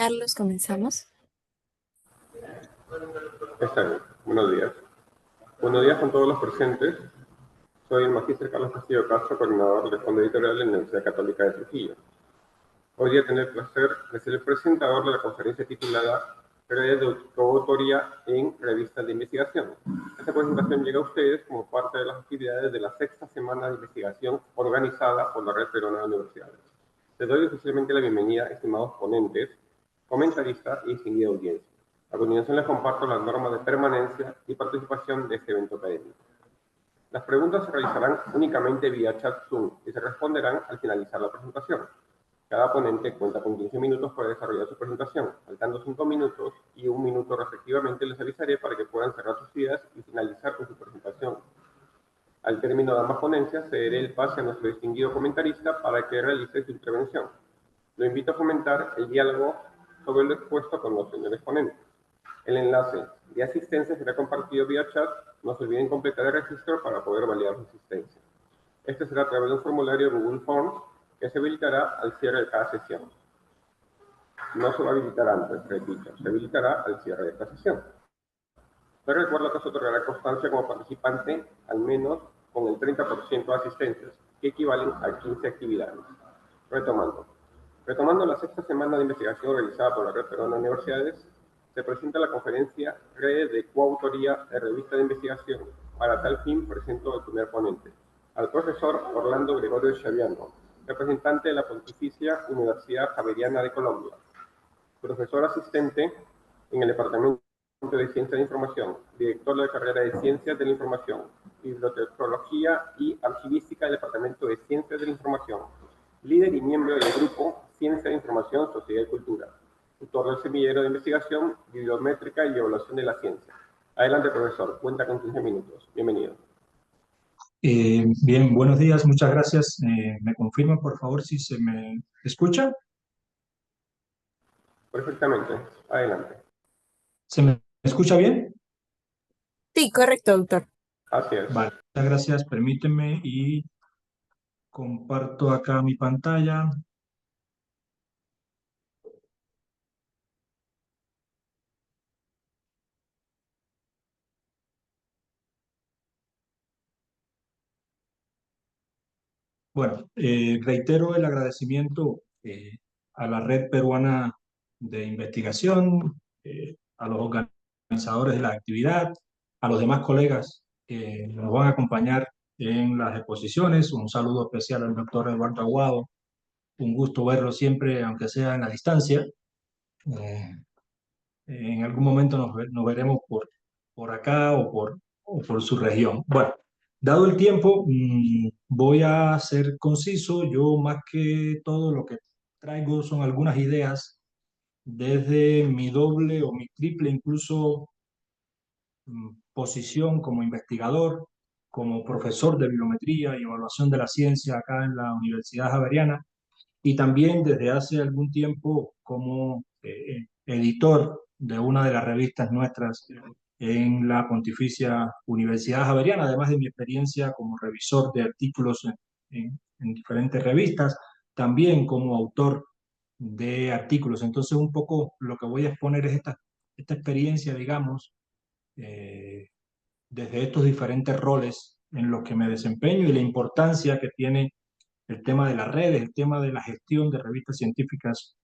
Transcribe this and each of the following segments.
Carlos, comenzamos. Está bien. Buenos días. Buenos días con todos los presentes. Soy el magíster Carlos Castillo Castro, coordinador del Fondo Editorial de la Universidad Católica de Trujillo. Hoy día tengo el placer de ser el presentador de la conferencia titulada Redes de Autoría en Revistas de Investigación. Esta presentación llega a ustedes como parte de las actividades de la sexta semana de investigación organizada por la Red Peruana de Universidades. Les doy oficialmente la bienvenida, estimados ponentes, comentaristas y distinguida audiencia. A continuación les comparto las normas de permanencia y participación de este evento académico. Las preguntas se realizarán únicamente vía chat Zoom y se responderán al finalizar la presentación. Cada ponente cuenta con 15 minutos para desarrollar su presentación. Faltando 5 minutos y 1 minuto respectivamente, les avisaré para que puedan cerrar sus ideas y finalizar con su presentación. Al término de ambas ponencias, cederé el pase a nuestro distinguido comentarista para que realice su intervención. Lo invito a fomentar el diálogo sobre lo expuesto con los señores ponentes. El enlace de asistencia será compartido vía chat. No se olviden completar el registro para poder validar su asistencia. Este será a través de un formulario Google Forms que se habilitará al cierre de cada sesión. No se va a habilitar antes, repito, se habilitará al cierre de esta sesión. Pero recuerda que se otorgará constancia como participante al menos con el 30% de asistencias, que equivalen a 15 actividades. Retomando. Retomando la sexta semana de investigación realizada por la Red Peruana de Universidades, se presenta la conferencia Redes de Coautoría de Revista de Investigación. Para tal fin presento al primer ponente, al profesor Orlando Gregorio Chaviano, representante de la Pontificia Universidad Javeriana de Colombia, profesor asistente en el Departamento de Ciencia de Información, director de la carrera de Ciencias de la Información, Bibliotecología y Archivística del Departamento de Ciencias de la Información, líder y miembro del grupo Ciencia de Información, Sociedad y Cultura, tutor del semillero de investigación, bibliométrica y evaluación de la ciencia. Adelante, profesor, cuenta con 15 minutos. Bienvenido. Bien, buenos días, muchas gracias. ¿Me confirman, por favor, si se me escucha? Perfectamente. Adelante. ¿Se me escucha bien? Sí, correcto, doctor. Así es. Vale, muchas gracias. Permíteme y comparto acá mi pantalla. Bueno, reitero el agradecimiento a la Red Peruana de Investigación, a los organizadores de la actividad, a los demás colegas que nos van a acompañar en las exposiciones. Un saludo especial al doctor Eduardo Aguado. Un gusto verlo siempre, aunque sea en la distancia. Eh, en algún momento nos veremos por acá o por su región. Bueno, dado el tiempo, voy a ser conciso. Yo más que todo lo que traigo son algunas ideas desde mi doble o mi triple incluso posición como investigador, como profesor de bibliometría y evaluación de la ciencia acá en la Universidad Javeriana y también desde hace algún tiempo como editor de una de las revistas nuestras en la Pontificia Universidad Javeriana, además de mi experiencia como revisor de artículos en diferentes revistas, también como autor de artículos. Entonces, un poco lo que voy a exponer es esta experiencia, digamos, eh, desde estos diferentes roles en los que me desempeño y la importancia que tiene el tema de las redes, el tema de la gestión de revistas científicas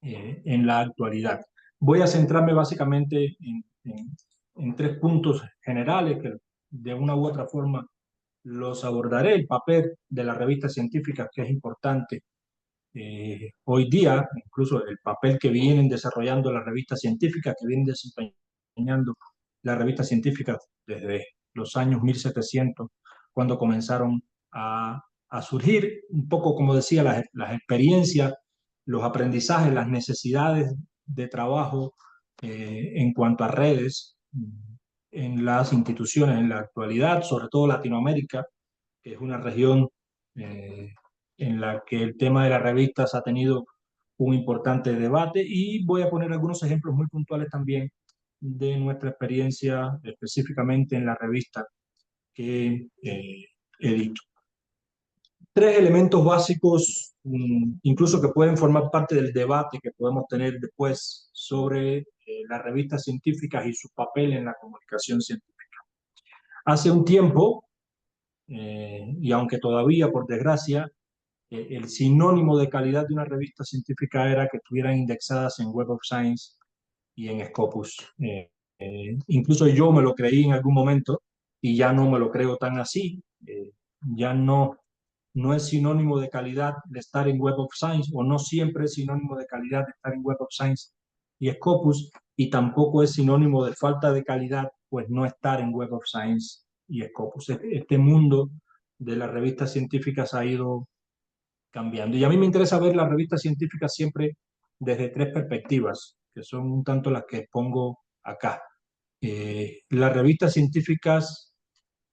en la actualidad. Voy a centrarme básicamente en tres puntos generales que de una u otra forma los abordaré. El papel de las revistas científicas, que es importante hoy día, incluso el papel que vienen desarrollando las revistas científicas, que vienen desempeñando las revistas científicas desde los años 1700, cuando comenzaron a surgir, un poco como decía, las experiencias, los aprendizajes, las necesidades de trabajo en cuanto a redes en las instituciones en la actualidad, sobre todo Latinoamérica, que es una región eh, en la que el tema de las revistas ha tenido un importante debate y voy a poner algunos ejemplos muy puntuales también de nuestra experiencia específicamente en la revista que edito. Tres elementos básicos incluso que pueden formar parte del debate que podemos tener después sobre las revistas científicas y su papel en la comunicación científica. Hace un tiempo, y aunque todavía, por desgracia, el sinónimo de calidad de una revista científica era que estuvieran indexadas en Web of Science y en Scopus. Incluso yo me lo creí en algún momento y ya no me lo creo tan así. Ya no es sinónimo de calidad de estar en Web of Science, o no siempre es sinónimo de calidad de estar en Web of Science y Scopus, y tampoco es sinónimo de falta de calidad, pues no estar en Web of Science y Scopus. Este mundo de las revistas científicas ha ido cambiando. Y a mí me interesa ver las revistas científicas siempre desde tres perspectivas, que son un tanto las que expongo acá. Las revistas científicas,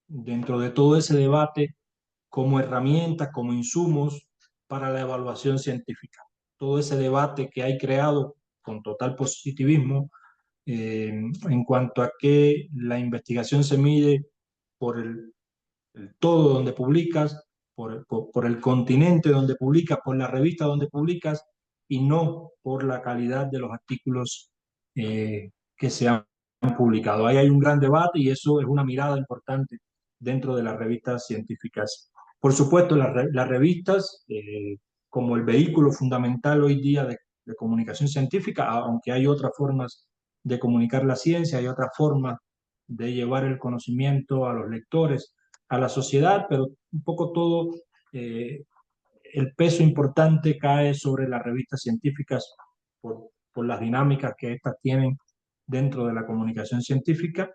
dentro de todo ese debate, como herramientas, como insumos para la evaluación científica. Todo ese debate que hay creado con total positivismo en cuanto a que la investigación se mide por el todo donde publicas, por el continente donde publicas, por la revista donde publicas, y no por la calidad de los artículos que se han publicado. Ahí hay un gran debate y eso es una mirada importante dentro de las revistas científicas. Por supuesto, las revistas, como el vehículo fundamental hoy día de comunicación científica, aunque hay otras formas de comunicar la ciencia, hay otras formas de llevar el conocimiento a los lectores, a la sociedad, pero un poco todo el peso importante cae sobre las revistas científicas por las dinámicas que éstas tienen dentro de la comunicación científica,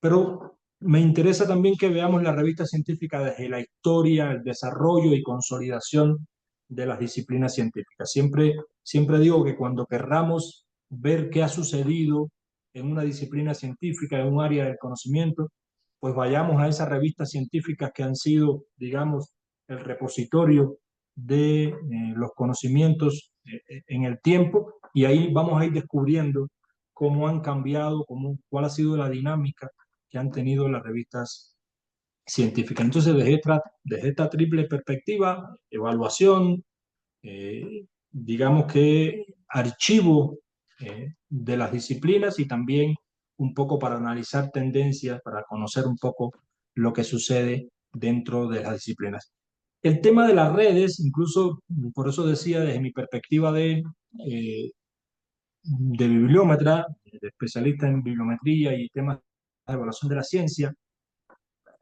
pero me interesa también que veamos la revista científica desde la historia, el desarrollo y consolidación de las disciplinas científicas. Siempre digo que cuando querramos ver qué ha sucedido en una disciplina científica, en un área del conocimiento, pues vayamos a esas revistas científicas que han sido, digamos, el repositorio de los conocimientos en el tiempo, y ahí vamos a ir descubriendo cómo han cambiado, cuál ha sido la dinámica que han tenido las revistas científicas. Entonces, desde esta triple perspectiva, evaluación, digamos que archivo de las disciplinas, y también un poco para analizar tendencias, para conocer un poco lo que sucede dentro de las disciplinas. El tema de las redes, incluso por eso decía desde mi perspectiva de bibliómetra, de especialista en bibliometría y temas de evaluación de la ciencia,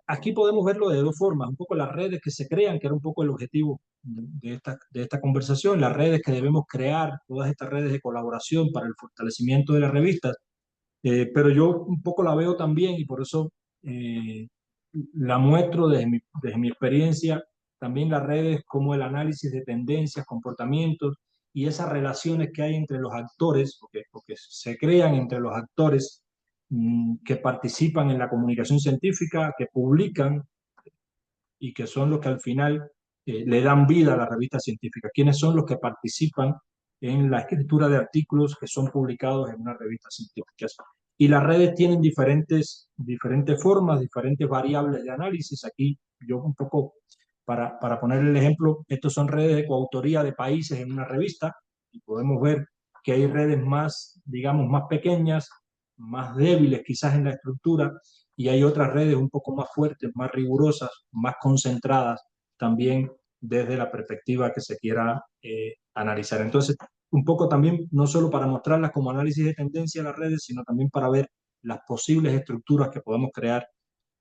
aquí podemos verlo de dos formas, un poco las redes que se crean, que era un poco el objetivo de esta conversación, las redes que debemos crear, todas estas redes de colaboración para el fortalecimiento de las revistas, pero yo un poco la veo también, y por eso eh, la muestro desde mi experiencia, también las redes como el análisis de tendencias, comportamientos y esas relaciones que hay entre los actores, porque se crean entre los actores que participan en la comunicación científica, que publican y que son los que al final le dan vida a la revista científica. ¿Quiénes son los que participan en la escritura de artículos que son publicados en una revista científica? Y las redes tienen diferentes formas, diferentes variables de análisis. Aquí yo un poco, para poner el ejemplo, estos son redes de coautoría de países en una revista, y podemos ver que hay redes más, digamos, más pequeñas, más débiles quizás en la estructura, y hay otras redes un poco más fuertes, más rigurosas, más concentradas también desde la perspectiva que se quiera analizar. Entonces, un poco también, no solo para mostrarlas como análisis de tendencia a las redes, sino también para ver las posibles estructuras que podemos crear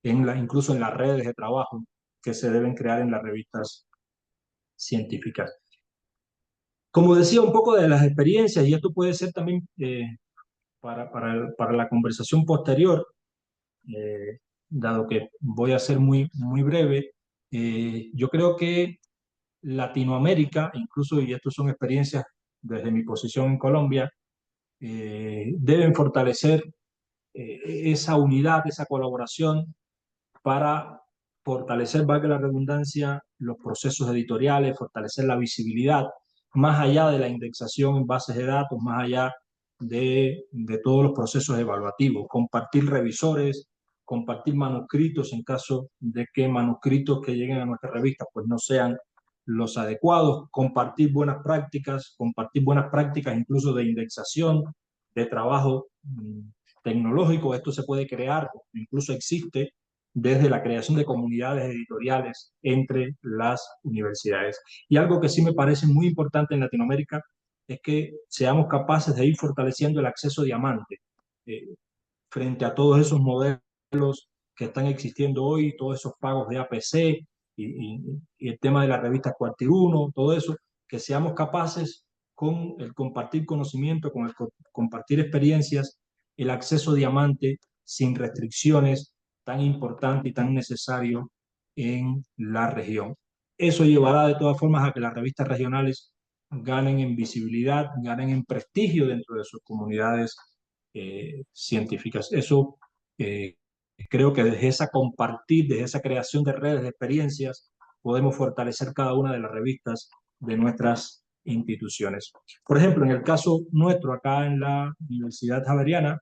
incluso en las redes de trabajo que se deben crear en las revistas científicas. Como decía, un poco de las experiencias, y esto puede ser también para la conversación posterior, dado que voy a ser muy breve, yo creo que Latinoamérica, incluso, y esto son experiencias desde mi posición en Colombia, deben fortalecer esa unidad, esa colaboración para fortalecer, valga la redundancia, los procesos editoriales, fortalecer la visibilidad, más allá de la indexación en bases de datos, más allá de todos los procesos evaluativos, compartir revisores, compartir manuscritos en caso de que manuscritos que lleguen a nuestra revista pues no sean los adecuados, compartir buenas prácticas incluso de indexación, de trabajo tecnológico. Esto se puede crear, incluso existe desde la creación de comunidades editoriales entre las universidades. Y algo que sí me parece muy importante en Latinoamérica es que seamos capaces de ir fortaleciendo el acceso diamante frente a todos esos modelos que están existiendo hoy, todos esos pagos de APC y el tema de la revista Cuartil 1, todo eso, que seamos capaces con el compartir conocimiento, con el compartir experiencias, el acceso diamante sin restricciones tan importante y tan necesario en la región. Eso llevará de todas formas a que las revistas regionales ganen en visibilidad, ganen en prestigio dentro de sus comunidades científicas. Eso creo que desde esa compartir, desde esa creación de redes de experiencias, podemos fortalecer cada una de las revistas de nuestras instituciones. Por ejemplo, en el caso nuestro, acá en la Universidad Javeriana,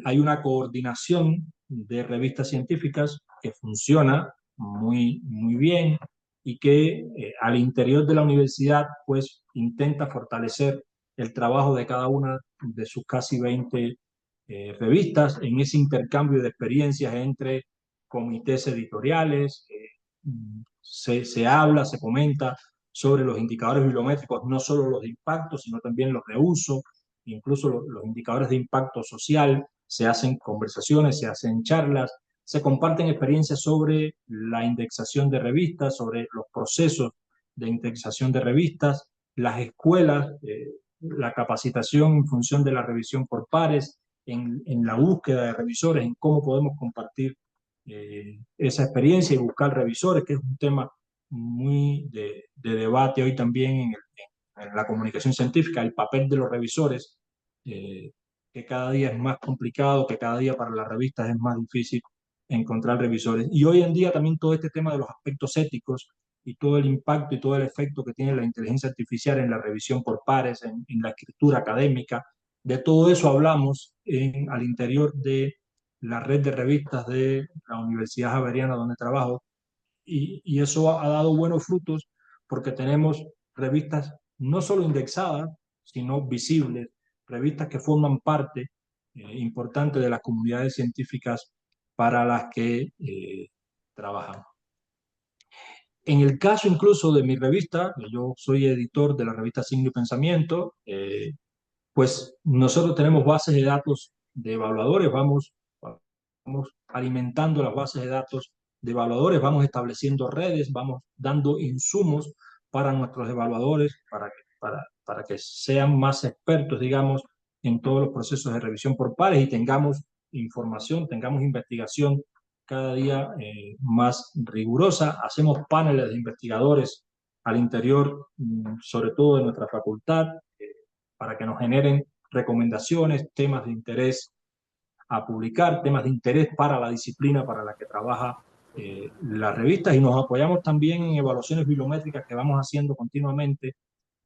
hay una coordinación de revistas científicas que funciona muy bien y que al interior de la universidad pues intenta fortalecer el trabajo de cada una de sus casi 20 revistas en ese intercambio de experiencias entre comités editoriales. Se habla, se comenta sobre los indicadores bibliométricos, no solo los de impacto, sino también los de uso, incluso los indicadores de impacto social. Se hacen conversaciones, se hacen charlas, se comparten experiencias sobre la indexación de revistas, sobre los procesos de indexación de revistas, las escuelas, la capacitación en función de la revisión por pares, en la búsqueda de revisores, en cómo podemos compartir esa experiencia y buscar revisores, que es un tema muy de debate hoy también en la comunicación científica, el papel de los revisores, que cada día es más complicado, que cada día para las revistas es más difícil encontrar revisores. Y hoy en día también todo este tema de los aspectos éticos y todo el impacto y todo el efecto que tiene la inteligencia artificial en la revisión por pares, en la escritura académica, de todo eso hablamos al interior de la red de revistas de la Universidad Javeriana donde trabajo, y eso ha dado buenos frutos porque tenemos revistas no solo indexadas, sino visibles, revistas que forman parte importante de las comunidades científicas para las que trabajamos. En el caso incluso de mi revista, yo soy editor de la revista Signo y Pensamiento, pues nosotros tenemos bases de datos de evaluadores, vamos alimentando las bases de datos de evaluadores, vamos estableciendo redes, vamos dando insumos para nuestros evaluadores, para que sean más expertos, digamos, en todos los procesos de revisión por pares y tengamos información, tengamos investigación cada día más rigurosa. Hacemos paneles de investigadores al interior, sobre todo de nuestra facultad, para que nos generen recomendaciones, temas de interés a publicar, temas de interés para la disciplina para la que trabaja las revistas, y nos apoyamos también en evaluaciones bibliométricas que vamos haciendo continuamente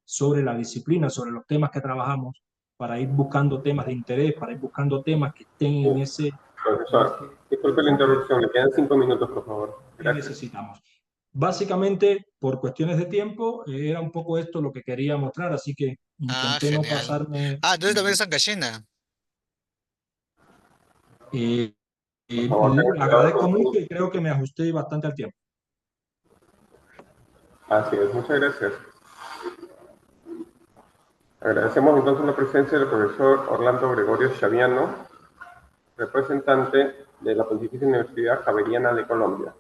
sobre la disciplina, sobre los temas que trabajamos, para ir buscando temas de interés, para ir buscando temas que estén en ese... Profesor, disculpe la interrupción, le quedan 5 minutos, por favor. Gracias. Necesitamos. Básicamente, por cuestiones de tiempo, era un poco esto lo que quería mostrar, así que Ah, intenté no genial. pasarme. Ah, entonces también están Gallina. Eh, Por favor, tenga Le cuidado agradezco con mucho su... y creo que me ajusté bastante al tiempo. Así es, muchas gracias. Agradecemos entonces la presencia del profesor Orlando Gregorio Chaviano, representante de la Pontificia Universidad Javeriana de Colombia.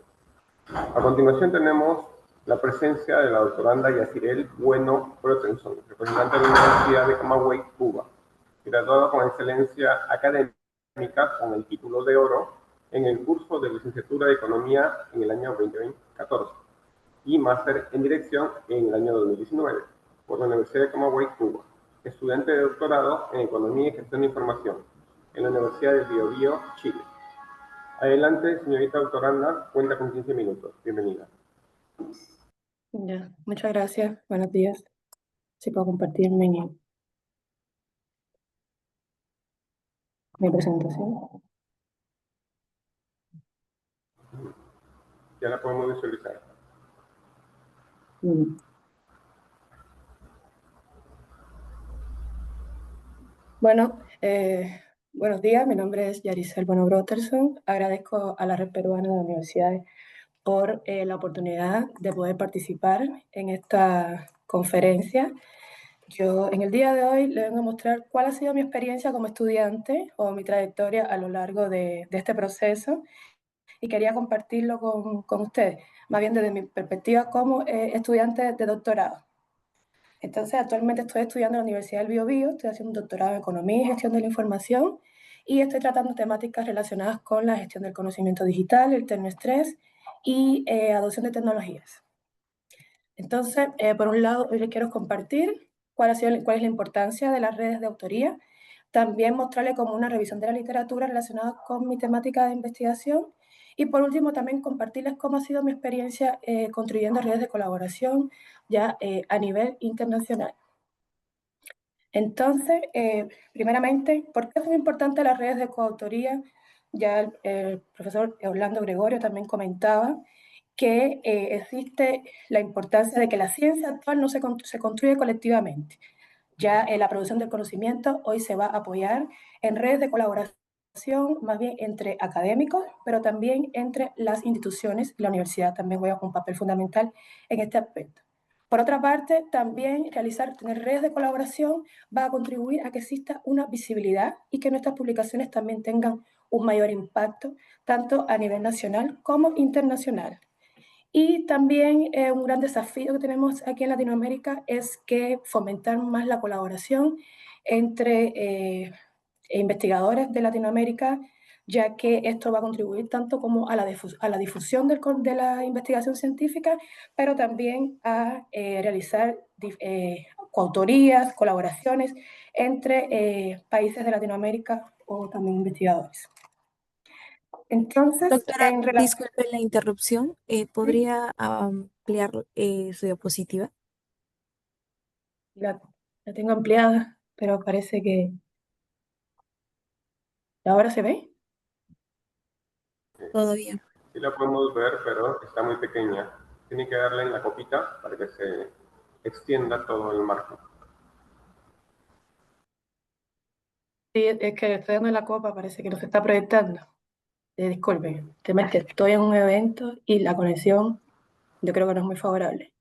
A continuación tenemos la presencia de la doctoranda Yacirel Bueno Protenson, representante de la Universidad de Camagüey, Cuba, graduada con excelencia académica con el título de oro en el curso de licenciatura de Economía en el año 2014 y máster en Dirección en el año 2019 por la Universidad de Camagüey, Cuba. Estudiante de doctorado en Economía y Gestión de Información en la Universidad del Biobío, Chile. Adelante, señorita doctoranda, cuenta con 15 minutos. Bienvenida. Ya, muchas gracias. Buenos días. Si puedo compartir mi presentación. Ya la podemos visualizar. Mm. Bueno, buenos días, mi nombre es Yaricel Bueno Broterson. Agradezco a la Red Peruana de Universidades por la oportunidad de poder participar en esta conferencia. Yo en el día de hoy le vengo a mostrar cuál ha sido mi experiencia como estudiante o mi trayectoria a lo largo de este proceso y quería compartirlo con ustedes, más bien desde mi perspectiva como estudiante de doctorado. Entonces, actualmente estoy estudiando en la Universidad del Biobío, estoy haciendo un doctorado en Economía y Gestión de la Información y estoy tratando temáticas relacionadas con la gestión del conocimiento digital, el termoestrés y adopción de tecnologías. Entonces, por un lado, hoy les quiero compartir cuál es la importancia de las redes de autoría, también mostrarles como una revisión de la literatura relacionada con mi temática de investigación y por último también compartirles cómo ha sido mi experiencia construyendo redes de colaboración ya a nivel internacional. Entonces, primeramente, ¿por qué son importantes las redes de coautoría? Ya el profesor Orlando Gregorio también comentaba que existe la importancia de que la ciencia actual no se construye colectivamente. Ya la producción del conocimiento hoy se va a apoyar en redes de colaboración, más bien entre académicos, pero también entre las instituciones. La universidad también juega un papel fundamental en este aspecto. Por otra parte, también tener redes de colaboración va a contribuir a que exista una visibilidad y que nuestras publicaciones también tengan un mayor impacto, tanto a nivel nacional como internacional. Y también un gran desafío que tenemos aquí en Latinoamérica es que fomentar más la colaboración entre investigadores de Latinoamérica, ya que esto va a contribuir tanto como a la difusión de la investigación científica, pero también a realizar coautorías, colaboraciones entre países de Latinoamérica o también investigadores. Entonces, Doctora, en relación... disculpe la interrupción. ¿Podría ampliar su diapositiva? La, la tengo ampliada, pero parece que ahora se ve. Todo bien. Sí la podemos ver, pero está muy pequeña. Tiene que darle en la copita para que se extienda todo el marco. Sí, es que estoy dando la copa, parece que no se está proyectando. Disculpen, que estoy en un evento y la conexión yo creo que no es muy favorable.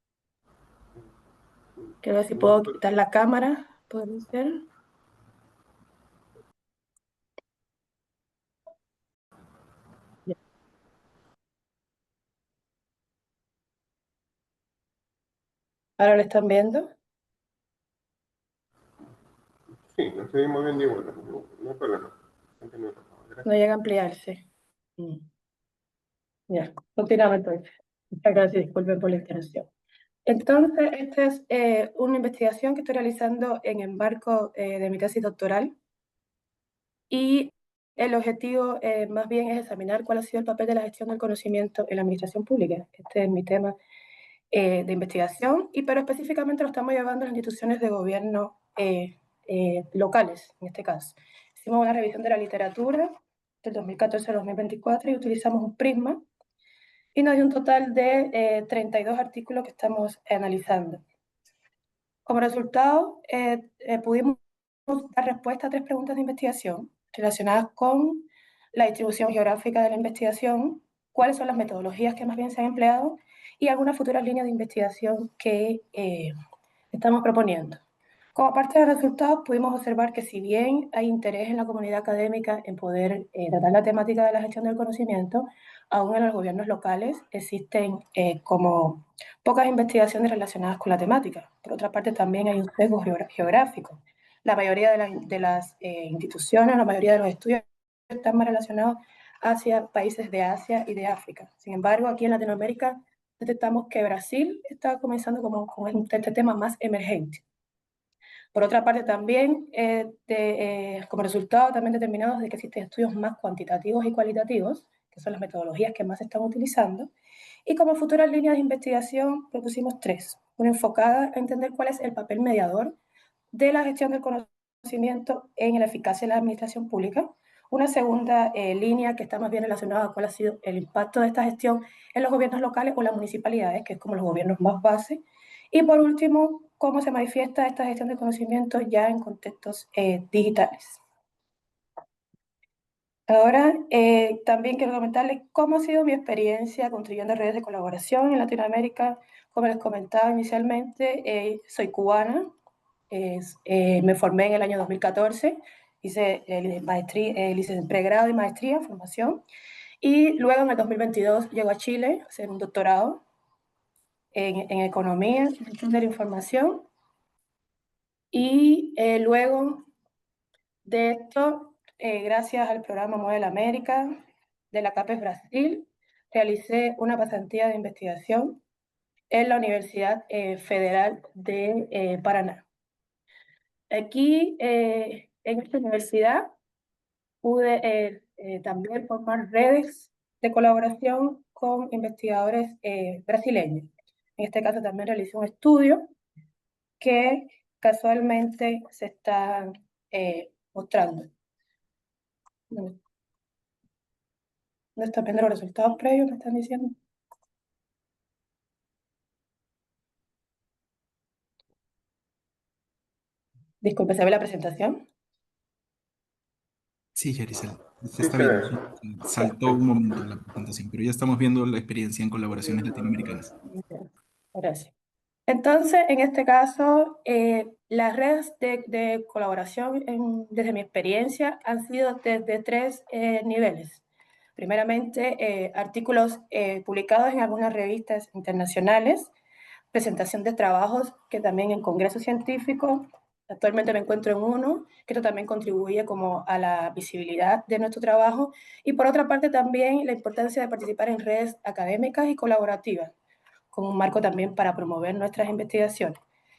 Quiero ver si No, puedo quitar la cámara. ¿Puede ser? Ya. ¿Ahora lo están viendo? sí, no estoy muy bien igual, no hay problema. Continúe, por favor. No Gracias. llega a ampliarse. Mm. Ya, continuamos entonces. Muchas gracias, disculpen por la interrupción. Entonces, esta es una investigación que estoy realizando en el marco de mi tesis doctoral y el objetivo más bien es examinar cuál ha sido el papel de la gestión del conocimiento en la administración pública. Este es mi tema de investigación, pero específicamente lo estamos llevando a las instituciones de gobierno locales, en este caso. Hicimos una revisión de la literatura del 2014 al 2024 y utilizamos un prisma y nos dio un total de 32 artículos que estamos analizando. Como resultado, pudimos dar respuesta a 3 preguntas de investigación relacionadas con la distribución geográfica de la investigación, cuáles son las metodologías que más bien se han empleado y algunas futuras líneas de investigación que estamos proponiendo. Como parte de los resultados, pudimos observar que si bien hay interés en la comunidad académica en poder tratar la temática de la gestión del conocimiento, aún en los gobiernos locales existen como pocas investigaciones relacionadas con la temática. Por otra parte, también hay un sesgo geográfico. La mayoría de las instituciones, la mayoría de los estudios están más relacionados hacia países de Asia y de África. Sin embargo, aquí en Latinoamérica detectamos que Brasil está comenzando con este tema más emergente. Por otra parte, también, como resultado, también determinados de que existen estudios más cuantitativos y cualitativos, que son las metodologías que más se están utilizando, y como futuras líneas de investigación propusimos 3. Una enfocada a entender cuál es el papel mediador de la gestión del conocimiento en la eficacia de la administración pública, Una segunda línea que está más bien relacionada a cuál ha sido el impacto de esta gestión en los gobiernos locales o las municipalidades, que es como los gobiernos más base. Y por último, cómo se manifiesta esta gestión de conocimiento ya en contextos digitales. Ahora, también quiero comentarles cómo ha sido mi experiencia construyendo redes de colaboración en Latinoamérica. Como les comentaba inicialmente, soy cubana, me formé en el año 2014, hice pregrado y maestría, formación, y luego en el 2022 llego a Chile a hacer un doctorado en economía, en gestión de la información, y luego de esto, gracias al programa Model América de la CAPES Brasil, realicé una pasantía de investigación en la Universidad Federal de Paraná. Aquí, en esta universidad, pude también formar redes de colaboración con investigadores brasileños. En este caso también realicé un estudio que casualmente se está mostrando. ¿No están viendo los resultados previos? ¿Me están diciendo? Disculpe, ¿se ve la presentación? Sí, Yaricel, se Sí está se viendo. ve. Saltó un momento la presentación, pero ya estamos viendo la experiencia en colaboraciones latinoamericanas. Gracias. Entonces, en este caso, las redes de colaboración, desde mi experiencia, han sido desde tres niveles. Primeramente, artículos publicados en algunas revistas internacionales, presentación de trabajos que también en congresos científicos, actualmente me encuentro en uno, que esto también contribuye como a la visibilidad de nuestro trabajo, y por otra parte también la importancia de participar en redes académicas y colaborativas, con un marco también para promover nuestras investigaciones.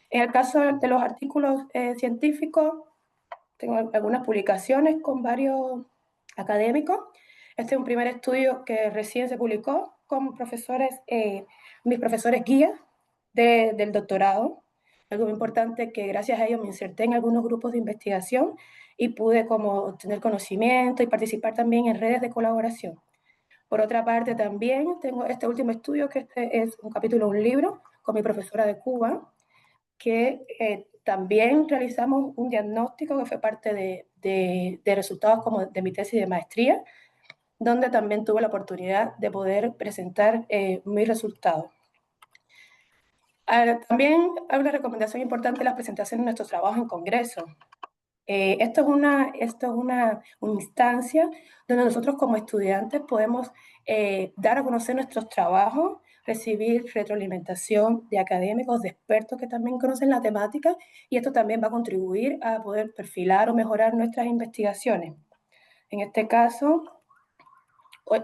En el caso de los artículos científicos, tengo algunas publicaciones con varios académicos. Este es un primer estudio que recién se publicó con profesores, mis profesores guías del doctorado. Algo muy importante que gracias a ellos me inserté en algunos grupos de investigación y pude como obtener conocimiento y participar también en redes de colaboración. Por otra parte, también tengo este último estudio, que este es un capítulo de un libro con mi profesora de Cuba, que también realizamos un diagnóstico que fue parte de resultados como de mi tesis de maestría, donde también tuve la oportunidad de poder presentar mis resultados. También hay una recomendación importante de las presentaciones de nuestros trabajos en congreso. Esto es una instancia donde nosotros como estudiantes podemos dar a conocer nuestros trabajos, recibir retroalimentación de académicos, de expertos que también conocen la temática, y esto también va a contribuir a poder perfilar o mejorar nuestras investigaciones. En este caso,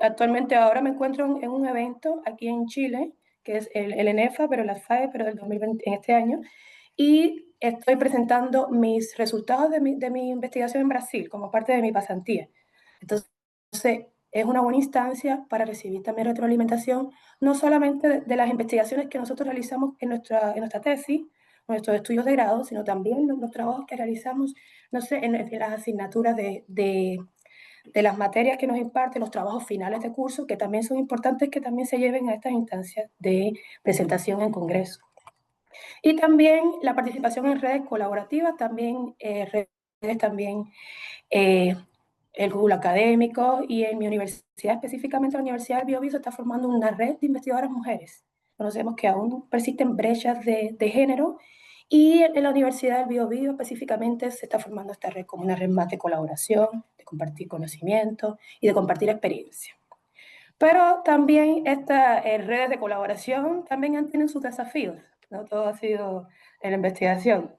actualmente ahora me encuentro en un evento aquí en Chile, que es el ENEFA, pero la FAE, pero del 2020, en este año, y estoy presentando mis resultados de mi investigación en Brasil como parte de mi pasantía. Entonces, es una buena instancia para recibir también retroalimentación, no solamente de las investigaciones que nosotros realizamos en nuestra tesis, nuestros estudios de grado, sino también los trabajos que realizamos, no sé, en las asignaturas de las materias que nos imparten, los trabajos finales de curso, que también son importantes que también se lleven a estas instancias de presentación en congreso. Y también la participación en redes colaborativas, también redes también el Google Académico, y en mi universidad, específicamente la Universidad del Biobío, se está formando una red de investigadoras mujeres. Conocemos que aún persisten brechas de género, y en la Universidad del Biobío específicamente se está formando esta red como una red más de colaboración, de compartir conocimiento y de compartir experiencia. Pero también estas redes de colaboración también tienen sus desafíos, no todo ha sido en la investigación.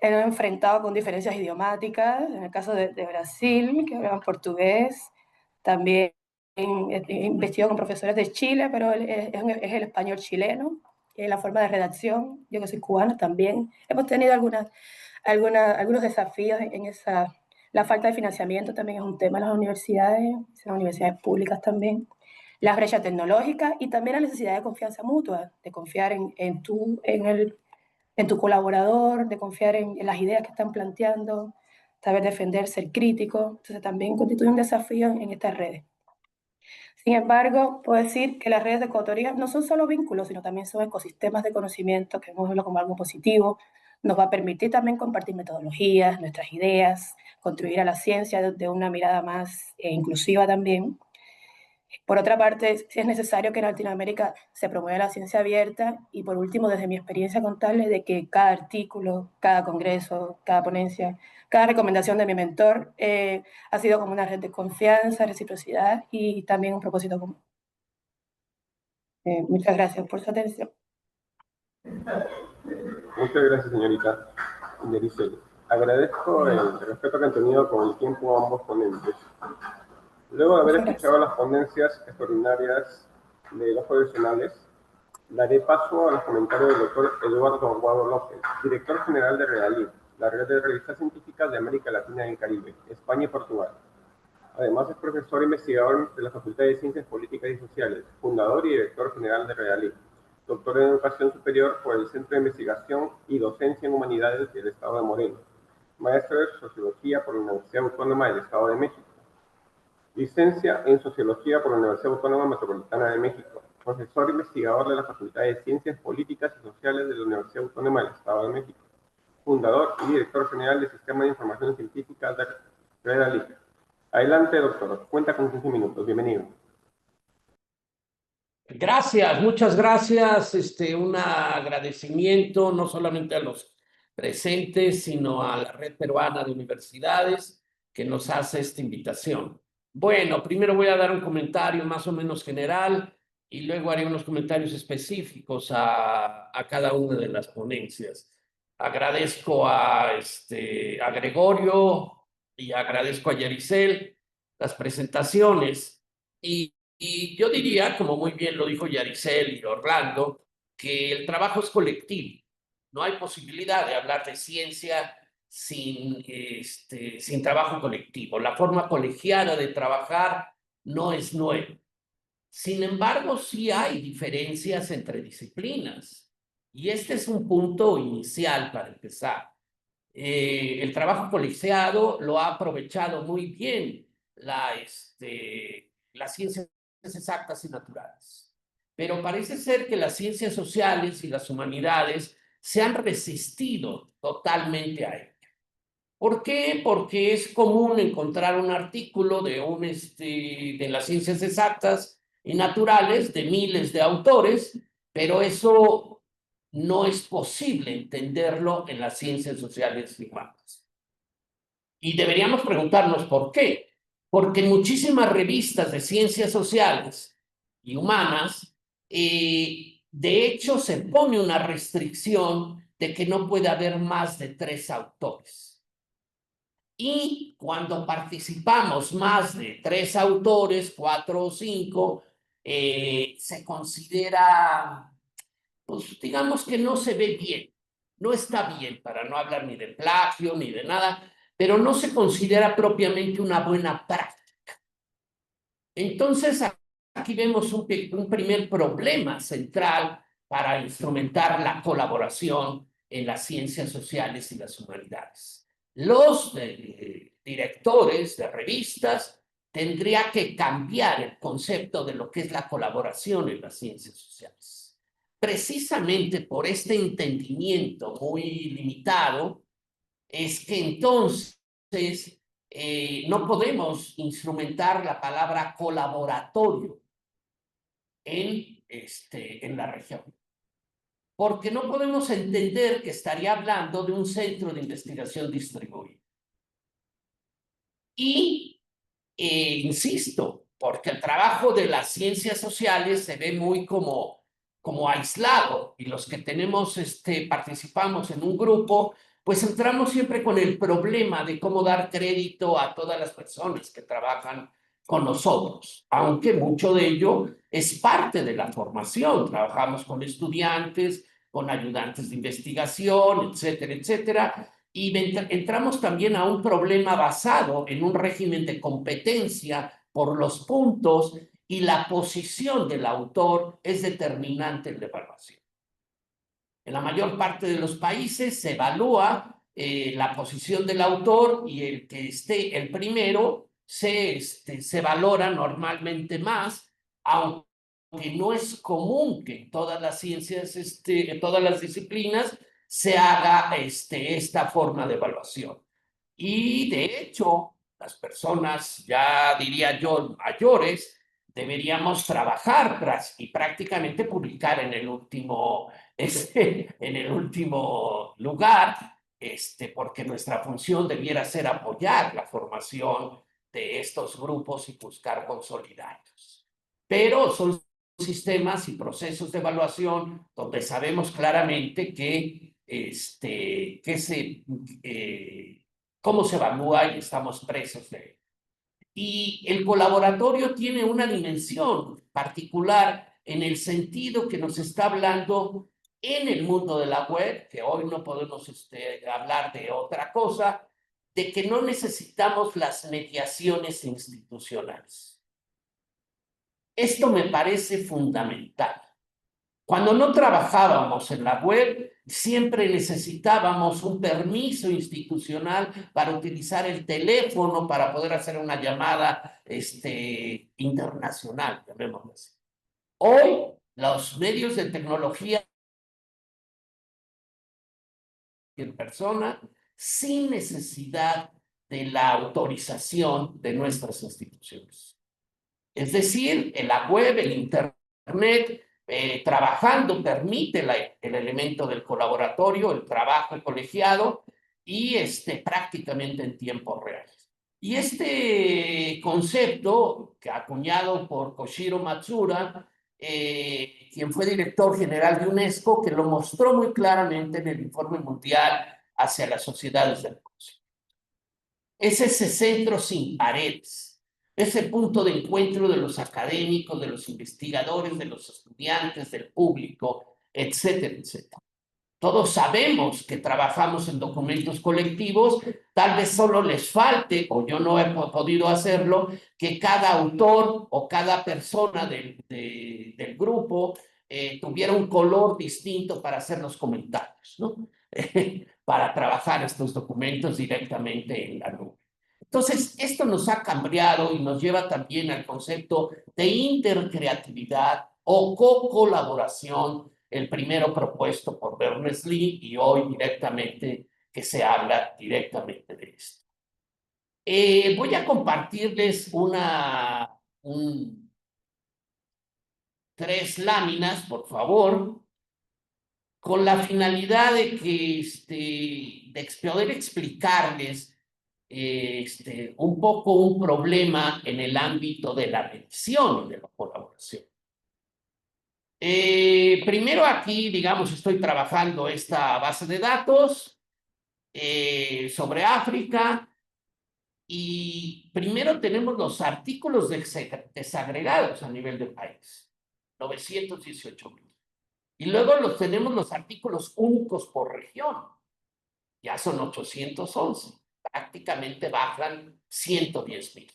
He enfrentado con diferencias idiomáticas, en el caso de Brasil, que hablan portugués, también he investigado con profesores de Chile, pero es el español chileno, y la forma de redacción, yo que soy cubana también. Hemos tenido algunos desafíos en esa. La falta de financiamiento también es un tema en las universidades públicas también. Las brechas tecnológicas y también la necesidad de confianza mutua, de confiar en tu colaborador, de confiar en las ideas que están planteando. saber defender, ser crítico. Entonces también constituye un desafío en estas redes. Sin embargo, puedo decir que las redes de coautoría no son solo vínculos, sino también son ecosistemas de conocimiento que vemos como algo positivo. Nos va a permitir también compartir metodologías, nuestras ideas, contribuir a la ciencia de una mirada más inclusiva también. Por otra parte, es necesario que en Latinoamérica se promueva la ciencia abierta y por último, desde mi experiencia contarles de que cada artículo, cada congreso, cada ponencia, cada recomendación de mi mentor ha sido como una red de confianza, reciprocidad y también un propósito común. Muchas gracias por su atención. Muchas gracias, señorita Yaricel. Agradezco el respeto que han tenido con el tiempo ambos ponentes. Luego de haber escuchado las ponencias extraordinarias de los profesionales, daré paso a los comentarios del doctor Eduardo Aguado López, director general de REALIC, la red de revistas científicas de América Latina y el Caribe, España y Portugal. Además es profesor e investigador de la Facultad de Ciencias Políticas y Sociales, fundador y director general de REALIC, doctor en Educación Superior por el Centro de Investigación y Docencia en Humanidades del Estado de Morelos, maestro de Sociología por la Universidad Autónoma del Estado de México, licencia en Sociología por la Universidad Autónoma Metropolitana de México, profesor investigador de la Facultad de Ciencias Políticas y Sociales de la Universidad Autónoma del Estado de México, fundador y director general del Sistema de Información Científica de REALIC. Adelante, doctor. Cuenta con 15 minutos. Bienvenido. Gracias, muchas gracias. Un agradecimiento no solamente a los presentes, sino a la Red Peruana de Universidades que nos hace esta invitación. Bueno, primero voy a dar un comentario más o menos general y luego haré unos comentarios específicos a cada una de las ponencias. Agradezco a Gregorio y agradezco a Yaricel las presentaciones y yo diría, como muy bien lo dijo Yaricel y Orlando, que el trabajo es colectivo. No hay posibilidad de hablar de ciencia sin trabajo colectivo. La forma colegiada de trabajar no es nueva. Sin embargo, sí hay diferencias entre disciplinas. Y este es un punto inicial para empezar. El trabajo colegiado lo ha aprovechado muy bien las ciencias exactas y naturales. Pero parece ser que las ciencias sociales y las humanidades se han resistido totalmente a ello. ¿Por qué? Porque es común encontrar un artículo de las ciencias exactas y naturales de miles de autores, pero eso no es posible entenderlo en las ciencias sociales y humanas. Y deberíamos preguntarnos por qué. Porque en muchísimas revistas de ciencias sociales y humanas, de hecho, se pone una restricción de que no puede haber más de 3 autores. Y cuando participamos más de 3 autores, 4 o 5, se considera, pues digamos que no se ve bien. No está bien, para no hablar ni de plagio ni de nada, pero no se considera propiamente una buena práctica. Entonces, aquí vemos un primer problema central para instrumentar la colaboración en las ciencias sociales y las humanidades. Los directores de revistas tendrían que cambiar el concepto de lo que es la colaboración en las ciencias sociales. Precisamente por este entendimiento muy limitado, es que entonces no podemos instrumentar la palabra colaboratorio en la región. Porque no podemos entender que estaría hablando de un centro de investigación distribuido. Y, insisto, porque el trabajo de las ciencias sociales se ve muy como aislado, y los que participamos en un grupo, pues entramos siempre con el problema de cómo dar crédito a todas las personas que trabajan con nosotros, aunque mucho de ello es parte de la formación. Trabajamos con estudiantes, con ayudantes de investigación, etcétera, etcétera, y entramos también a un problema basado en un régimen de competencia por los puntos, y la posición del autor es determinante en la evaluación. En la mayor parte de los países se evalúa la posición del autor, y el que esté el primero se valora normalmente más, aunque no es común que en todas las ciencias, en todas las disciplinas, se haga esta forma de evaluación. Y de hecho, las personas, ya diría yo, mayores, deberíamos trabajar y prácticamente publicar en el último, en el último lugar, porque nuestra función debiera ser apoyar la formación de estos grupos y buscar consolidarlos. Pero son sistemas y procesos de evaluación donde sabemos claramente que, cómo se evalúa, y estamos presos de él. Y el colaboratorio tiene una dimensión particular en el sentido que nos está hablando en el mundo de la web, que hoy no podemos hablar de otra cosa, de que no necesitamos las mediaciones institucionales. Esto me parece fundamental. Cuando no trabajábamos en la web, siempre necesitábamos un permiso institucional para utilizar el teléfono, para poder hacer una llamada internacional, llamémoslo así. Hoy, los medios de tecnología en persona, sin necesidad de la autorización de nuestras instituciones. Es decir, en la web, el internet, trabajando permite el elemento del colaboratorio, el trabajo colegiado, y prácticamente en tiempo real. Y este concepto, que acuñado por Koshiro Matsuura, quien fue director general de UNESCO, que lo mostró muy claramente en el informe mundial hacia las sociedades del conocimiento. Es ese centro sin paredes, ese punto de encuentro de los académicos, de los investigadores, de los estudiantes, del público, etcétera, etcétera. Todos sabemos que trabajamos en documentos colectivos, tal vez solo les falte, o yo no he podido hacerlo, que cada autor o cada persona del grupo tuviera un color distinto para hacer los comentarios, ¿no? Para trabajar estos documentos directamente en la nube. Entonces, esto nos ha cambiado y nos lleva también al concepto de intercreatividad o co-colaboración, el primero propuesto por Berners-Lee, y hoy directamente que se habla directamente de esto. Voy a compartirles tres láminas, por favor, con la finalidad de que de poder explicarles un poco un problema en el ámbito de la medición y de la colaboración. Primero aquí, digamos, estoy trabajando esta base de datos sobre África, y primero tenemos los artículos desagregados a nivel del país, 918,000. Y luego tenemos los artículos únicos por región, ya son 811, prácticamente bajan 110,000.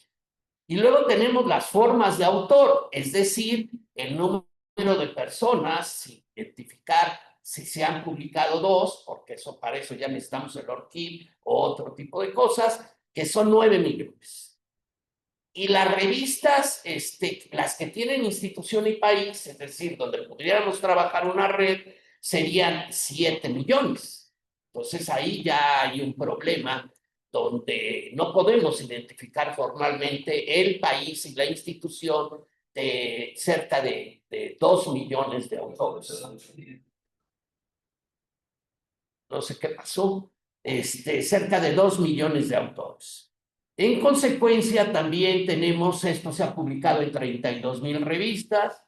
Y luego tenemos las formas de autor, es decir, el número de personas, sin identificar si se han publicado dos, porque para eso ya necesitamos el ORCID o otro tipo de cosas, que son 9 millones. Y las revistas, las que tienen institución y país, es decir, donde pudiéramos trabajar una red, serían 7 millones. Entonces ahí ya hay un problema donde no podemos identificar formalmente el país y la institución de cerca de 2 millones de autores. No sé qué pasó. Cerca de 2 millones de autores. En consecuencia, también tenemos, esto se ha publicado en 32,000 revistas,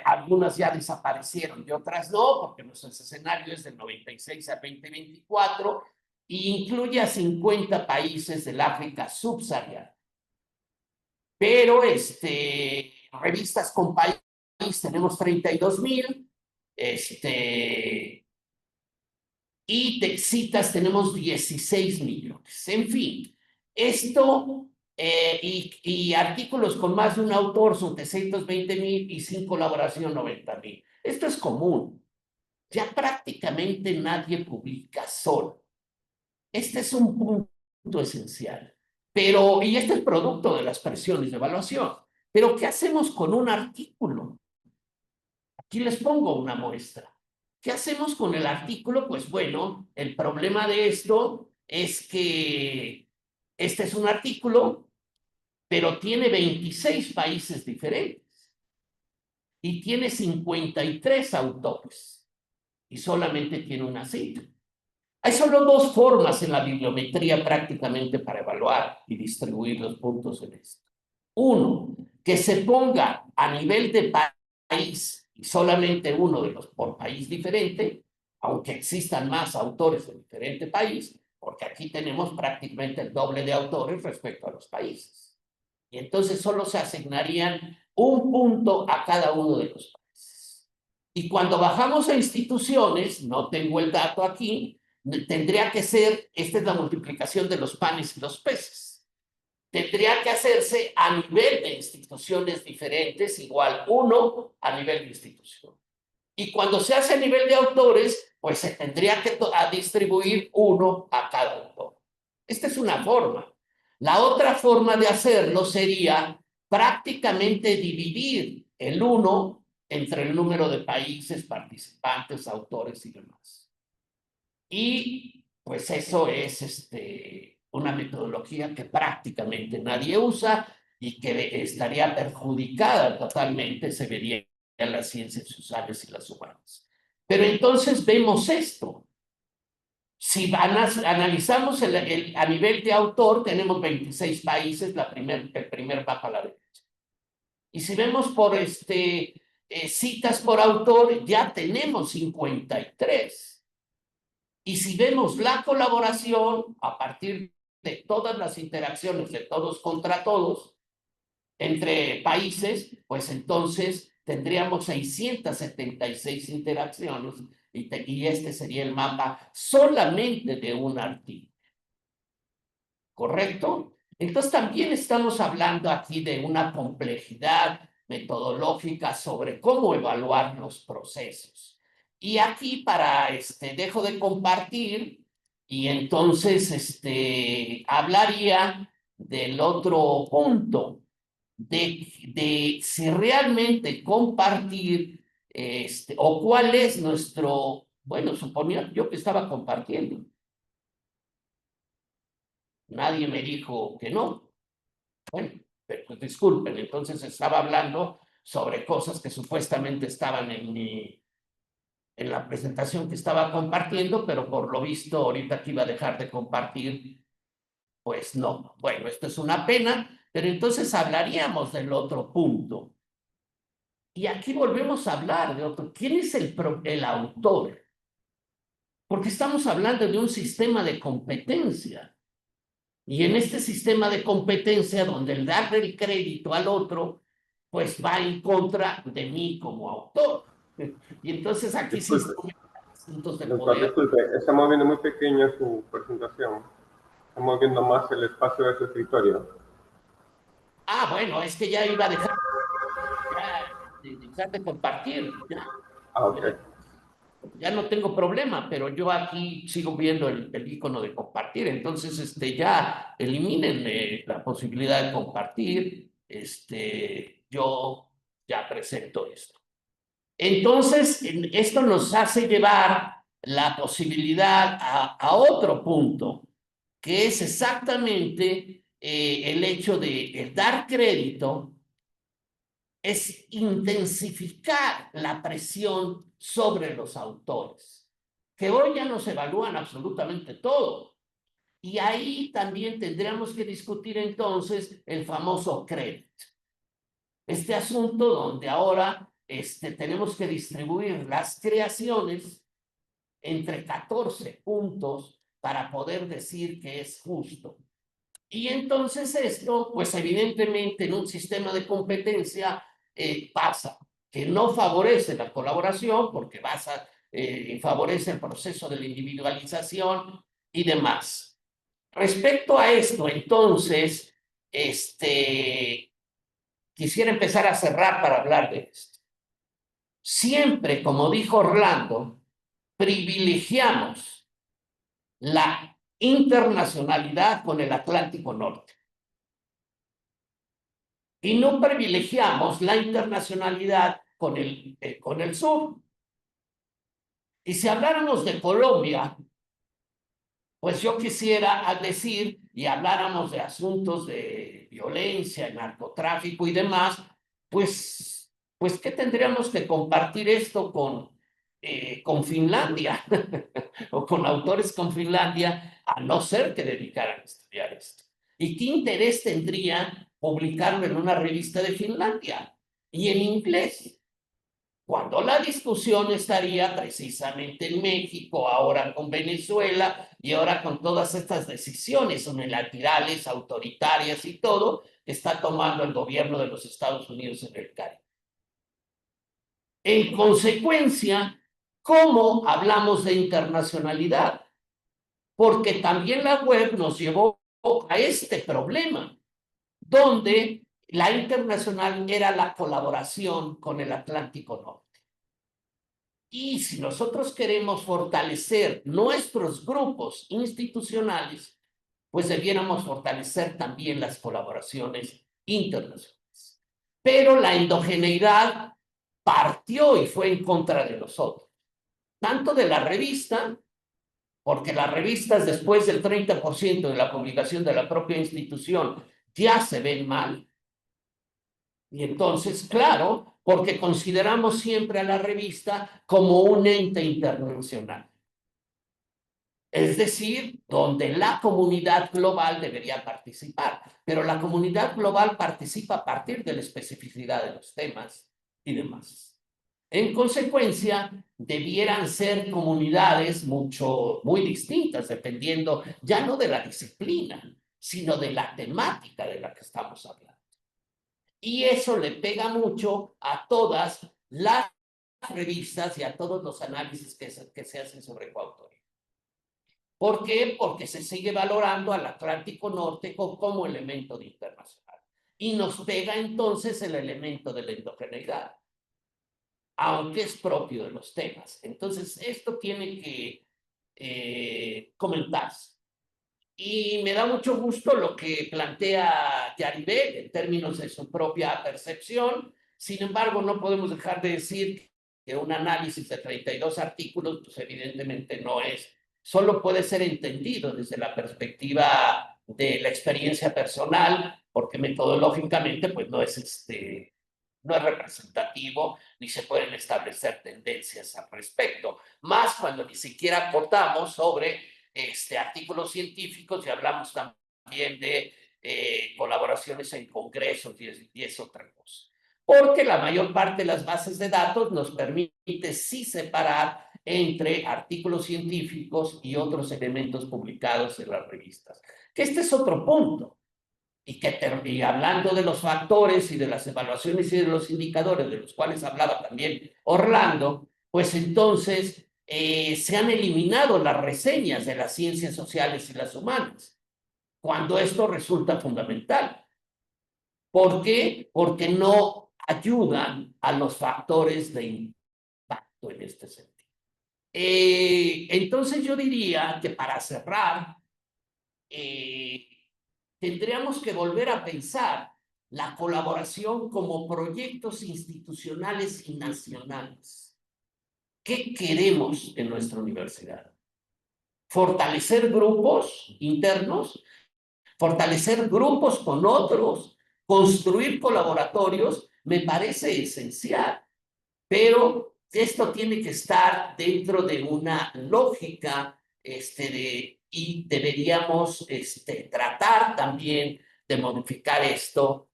algunas ya desaparecieron y otras no, porque nuestro escenario es del 96 a 2024, e incluye a 50 países del África subsahariana. Pero revistas con país tenemos 32,000, y de citas tenemos 16 millones. En fin, esto y artículos con más de un autor son 320,000 y sin colaboración 90,000. Esto es común. Ya prácticamente nadie publica solo. Este es un punto esencial. Pero, y este es producto de las presiones de evaluación. Pero, ¿qué hacemos con un artículo? Aquí les pongo una muestra. ¿Qué hacemos con el artículo? Pues bueno, el problema de esto es que este es un artículo, pero tiene 26 países diferentes y tiene 53 autores y solamente tiene una cita. Hay solo dos formas en la bibliometría prácticamente para evaluar y distribuir los puntos en esto. Uno, que se ponga a nivel de país y solamente uno de los por país diferente, aunque existan más autores de diferente país, porque aquí tenemos prácticamente el doble de autores respecto a los países. Y entonces solo se asignarían un punto a cada uno de los países. Y cuando bajamos a instituciones, no tengo el dato aquí, tendría que ser, esta es la multiplicación de los panes y los peces. Tendría que hacerse a nivel de instituciones diferentes, igual 1 a nivel de institución. Y cuando se hace a nivel de autores, pues se tendría que distribuir 1 a cada autor. Esta es una forma. La otra forma de hacerlo sería prácticamente dividir el 1 entre el número de países, participantes, autores y demás. Y pues eso es una metodología que prácticamente nadie usa y que estaría perjudicada totalmente, se vería en las ciencias sociales y las humanas. Pero entonces vemos esto. Si analizamos a nivel de autor, tenemos 26 países, el primer mapa a la derecha. Y si vemos por citas por autor, ya tenemos 53. Y si vemos la colaboración a partir de todas las interacciones de todos contra todos entre países, pues entonces tendríamos 676 interacciones y este sería el mapa solamente de un artículo. ¿Correcto? Entonces también estamos hablando aquí de una complejidad metodológica sobre cómo evaluar los procesos. Y aquí dejo de compartir y entonces hablaría del otro punto, de si realmente compartir o cuál es nuestro, bueno, suponía yo que estaba compartiendo. Nadie me dijo que no. Bueno, pues disculpen, entonces estaba hablando sobre cosas que supuestamente estaban en la presentación que estaba compartiendo, pero por lo visto ahorita que iba a dejar de compartir, pues no. Bueno, esto es una pena, pero entonces hablaríamos del otro punto. Y aquí volvemos a hablar de otro. ¿Quién es el autor? Porque estamos hablando de un sistema de competencia. Y en este sistema de competencia, donde el darle el crédito al otro, pues va en contra de mí como autor. Y entonces aquí sí Disculpe, asuntos de doctor, poder. disculpe, estamos viendo muy pequeña su presentación. Estamos viendo más el espacio de su escritorio. Ah, bueno, es que ya iba a dejar de compartir. Ah, ok. Ya no tengo problema, pero yo aquí sigo viendo el icono de compartir. Entonces, ya eliminen la posibilidad de compartir. Yo ya presento esto. Entonces, esto nos hace llevar la posibilidad a otro punto, que es exactamente el hecho de dar crédito, es intensificar la presión sobre los autores, que hoy ya nos evalúan absolutamente todo. Y ahí también tendríamos que discutir entonces el famoso crédito. Este asunto donde ahora tenemos que distribuir las creaciones entre 14 puntos para poder decir que es justo. Y entonces esto, pues evidentemente en un sistema de competencia pasa, que no favorece la colaboración porque favorece el proceso de la individualización y demás. Respecto a esto, entonces, quisiera empezar a cerrar para hablar de esto. Siempre, como dijo Orlando, privilegiamos la internacionalidad con el Atlántico Norte. Y no privilegiamos la internacionalidad con el sur. Y si habláramos de Colombia, pues yo quisiera decir, y habláramos de asuntos de violencia, narcotráfico y demás, pues ¿qué tendríamos que compartir esto con Finlandia? O con autores con Finlandia, a no ser que dedicaran a estudiar esto. ¿Y qué interés tendría publicarlo en una revista de Finlandia y en inglés? Cuando la discusión estaría precisamente en México, ahora con Venezuela y ahora con todas estas decisiones unilaterales, autoritarias y todo, que está tomando el gobierno de los Estados Unidos en el Caribe. En consecuencia, ¿cómo hablamos de internacionalidad? Porque también la web nos llevó a este problema, donde la internacional era la colaboración con el Atlántico Norte. Y si nosotros queremos fortalecer nuestros grupos institucionales, pues debiéramos fortalecer también las colaboraciones internacionales. Pero la endogeneidad partió y fue en contra de nosotros, tanto de la revista, porque las revistas después del 30% de la publicación de la propia institución ya se ven mal. Y entonces, claro, porque consideramos siempre a la revista como un ente internacional. Es decir, donde la comunidad global debería participar, pero la comunidad global participa a partir de la especificidad de los temas y demás. En consecuencia, debieran ser comunidades muy distintas, dependiendo ya no de la disciplina, sino de la temática de la que estamos hablando. Y eso le pega mucho a todas las revistas y a todos los análisis que se hacen sobre coautoría. ¿Por qué? Porque se sigue valorando al Atlántico Norte como elemento de internacional. Y nos pega entonces el elemento de la endogeneidad, aunque es propio de los temas. Entonces, esto tiene que comentarse. Y me da mucho gusto lo que plantea Yaribel en términos de su propia percepción. Sin embargo, no podemos dejar de decir que un análisis de 32 artículos, pues evidentemente no es, solo puede ser entendido desde la perspectiva de la experiencia personal, porque metodológicamente pues no es representativo, ni se pueden establecer tendencias al respecto, más cuando ni siquiera aportamos sobre artículos científicos y hablamos también de colaboraciones en congresos y es otra cosa. Porque la mayor parte de las bases de datos nos permite sí separar entre artículos científicos y otros elementos publicados en las revistas. Que este es otro punto. Y hablando de los factores y de las evaluaciones y de los indicadores, de los cuales hablaba también Orlando, pues entonces se han eliminado las reseñas de las ciencias sociales y las humanas, cuando esto resulta fundamental. ¿Por qué? Porque no ayudan a los factores de impacto en este sentido. Entonces yo diría que para cerrar, tendríamos que volver a pensar la colaboración como proyectos institucionales y nacionales. ¿Qué queremos en nuestra universidad? Fortalecer grupos internos, fortalecer grupos con otros, construir colaboratorios, me parece esencial, pero esto tiene que estar dentro de una lógica y deberíamos tratar también de modificar esto,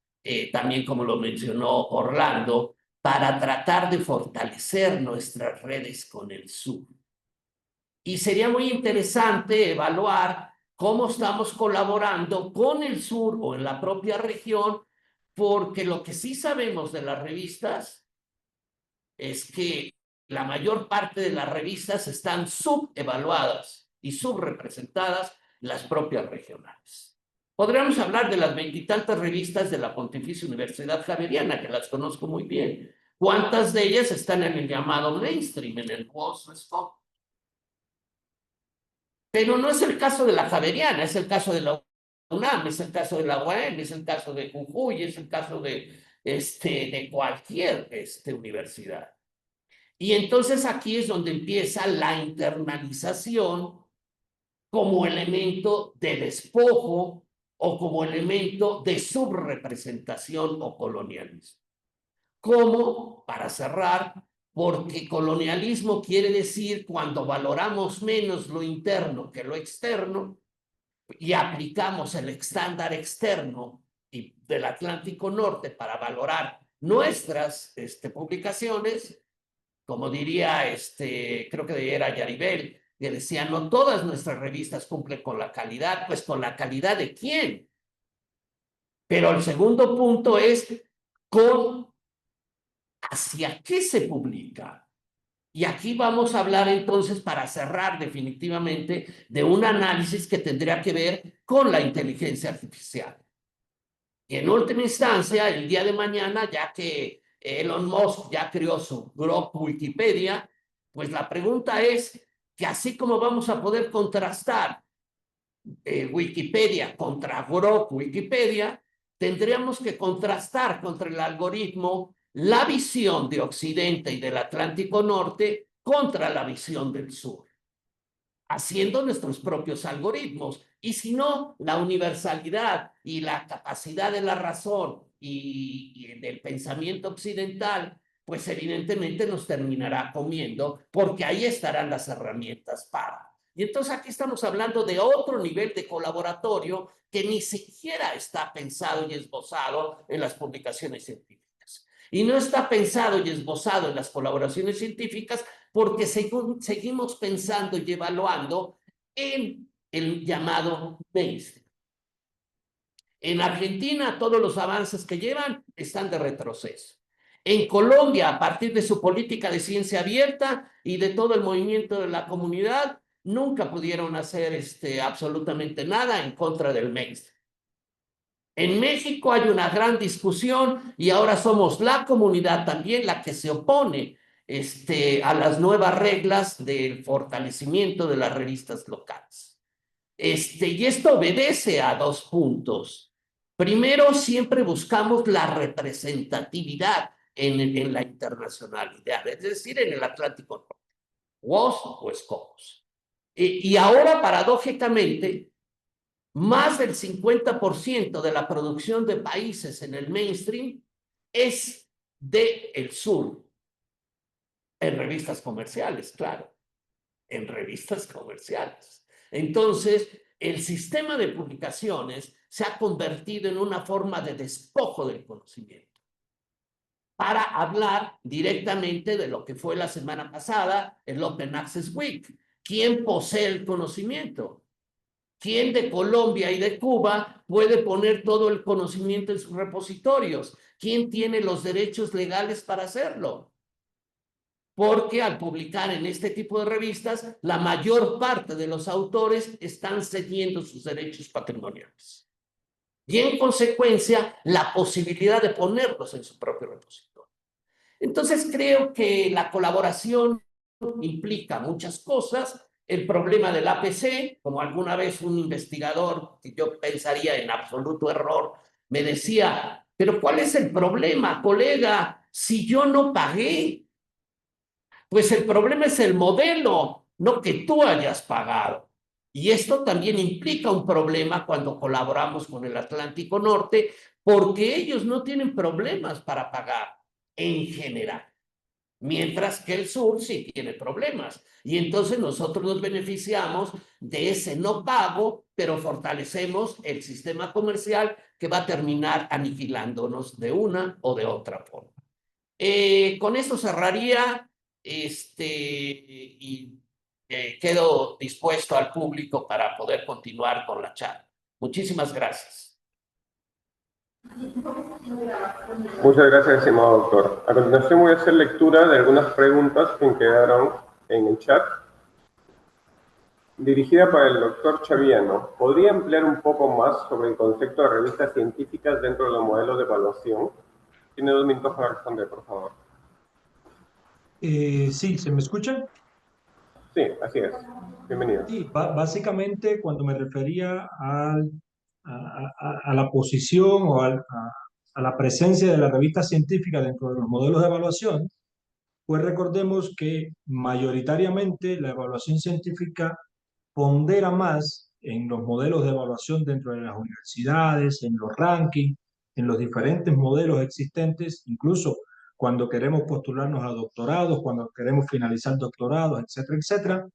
también como lo mencionó Orlando, para tratar de fortalecer nuestras redes con el sur. Y sería muy interesante evaluar cómo estamos colaborando con el sur o en la propia región, porque lo que sí sabemos de las revistas es que la mayor parte de las revistas están subevaluadas y subrepresentadas las propias regionales. Podríamos hablar de las 20 y tantas revistas de la Pontificia Universidad Javeriana, que las conozco muy bien. ¿Cuántas de ellas están en el llamado mainstream, en el Wall Street Scope? Pero no es el caso de la Javeriana, es el caso de la UNAM, es el caso de la UAM, es el caso de Jujuy, es el caso de cualquier universidad. Y entonces aquí es donde empieza la internalización como elemento de despojo o como elemento de subrepresentación o colonialismo. Como, para cerrar, porque colonialismo quiere decir cuando valoramos menos lo interno que lo externo y aplicamos el estándar externo del Atlántico Norte para valorar nuestras publicaciones, como diría, creo que era Yaribel, que decía, no todas nuestras revistas cumplen con la calidad, pues con la calidad de quién. Pero el segundo punto es hacia qué se publica. Y aquí vamos a hablar entonces, para cerrar definitivamente, de un análisis que tendría que ver con la inteligencia artificial. Y en última instancia, el día de mañana, ya que Elon Musk ya creó su Grok Wikipedia, pues la pregunta es que así como vamos a poder contrastar Wikipedia contra Grok Wikipedia, tendríamos que contrastar contra el algoritmo la visión de Occidente y del Atlántico Norte contra la visión del Sur, haciendo nuestros propios algoritmos. Y si no, la universalidad y la capacidad de la razón y del pensamiento occidental, pues evidentemente nos terminará comiendo, porque ahí estarán las herramientas para. Y entonces aquí estamos hablando de otro nivel de colaboratorio que ni siquiera está pensado y esbozado en las publicaciones científicas. Y no está pensado y esbozado en las colaboraciones científicas porque seguimos pensando y evaluando en el llamado mainstream. En Argentina, todos los avances que llevan están de retroceso. En Colombia, a partir de su política de ciencia abierta y de todo el movimiento de la comunidad, nunca pudieron hacer absolutamente nada en contra del mainstream. En México hay una gran discusión y ahora somos la comunidad también la que se opone a las nuevas reglas del fortalecimiento de las revistas locales. Y esto obedece a dos puntos. Primero, siempre buscamos la representatividad en la internacionalidad, es decir, en el Atlántico Norte, WOS o SCOPUS. Y ahora, paradójicamente, más del 50% de la producción de países en el mainstream es del sur, en revistas comerciales, claro, en revistas comerciales. Entonces, el sistema de publicaciones se ha convertido en una forma de despojo del conocimiento, para hablar directamente de lo que fue la semana pasada el Open Access Week. ¿Quién posee el conocimiento? ¿Quién de Colombia y de Cuba puede poner todo el conocimiento en sus repositorios? ¿Quién tiene los derechos legales para hacerlo? Porque al publicar en este tipo de revistas, la mayor parte de los autores están cediendo sus derechos patrimoniales. Y en consecuencia, la posibilidad de ponerlos en su propio repositorio. Entonces, creo que la colaboración implica muchas cosas. El problema del APC, como alguna vez un investigador, que yo pensaría en absoluto error, me decía, pero ¿cuál es el problema, colega? Si yo no pagué, pues el problema es el modelo, no que tú hayas pagado. Y esto también implica un problema cuando colaboramos con el Atlántico Norte, porque ellos no tienen problemas para pagar en general, mientras que el sur sí tiene problemas. Y entonces nosotros nos beneficiamos de ese no pago, pero fortalecemos el sistema comercial que va a terminar aniquilándonos de una o de otra forma. Con esto cerraría y quedo dispuesto al público para poder continuar con la charla. Muchísimas gracias. Muchas gracias, estimado doctor. A continuación voy a hacer lectura de algunas preguntas que quedaron en el chat. Dirigida para el doctor Chaviano, ¿podría ampliar un poco más sobre el concepto de revistas científicas dentro de los modelos de evaluación? Tiene 2 minutos para responder, por favor. Sí, ¿se me escucha? Sí, así es. Bienvenido. Sí, básicamente cuando me refería a la posición o a la presencia de la revista científica dentro de los modelos de evaluación, pues recordemos que mayoritariamente la evaluación científica pondera más en los modelos de evaluación dentro de las universidades, en los rankings, en los diferentes modelos existentes, incluso cuando queremos postularnos a doctorados, cuando queremos finalizar doctorados, etcétera, etcétera,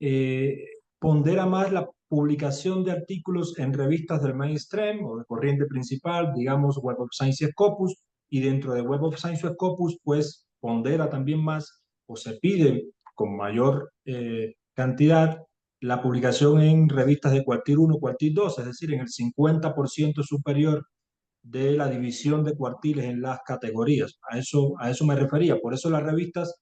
eh, pondera más la publicación de artículos en revistas del mainstream o de corriente principal, digamos Web of Science y Scopus, y dentro de Web of Science y Scopus, pues pondera también más o se pide con mayor cantidad la publicación en revistas de cuartil 1, cuartil 2, es decir, en el 50% superior de la división de cuartiles en las categorías. A eso me refería. Por eso las revistas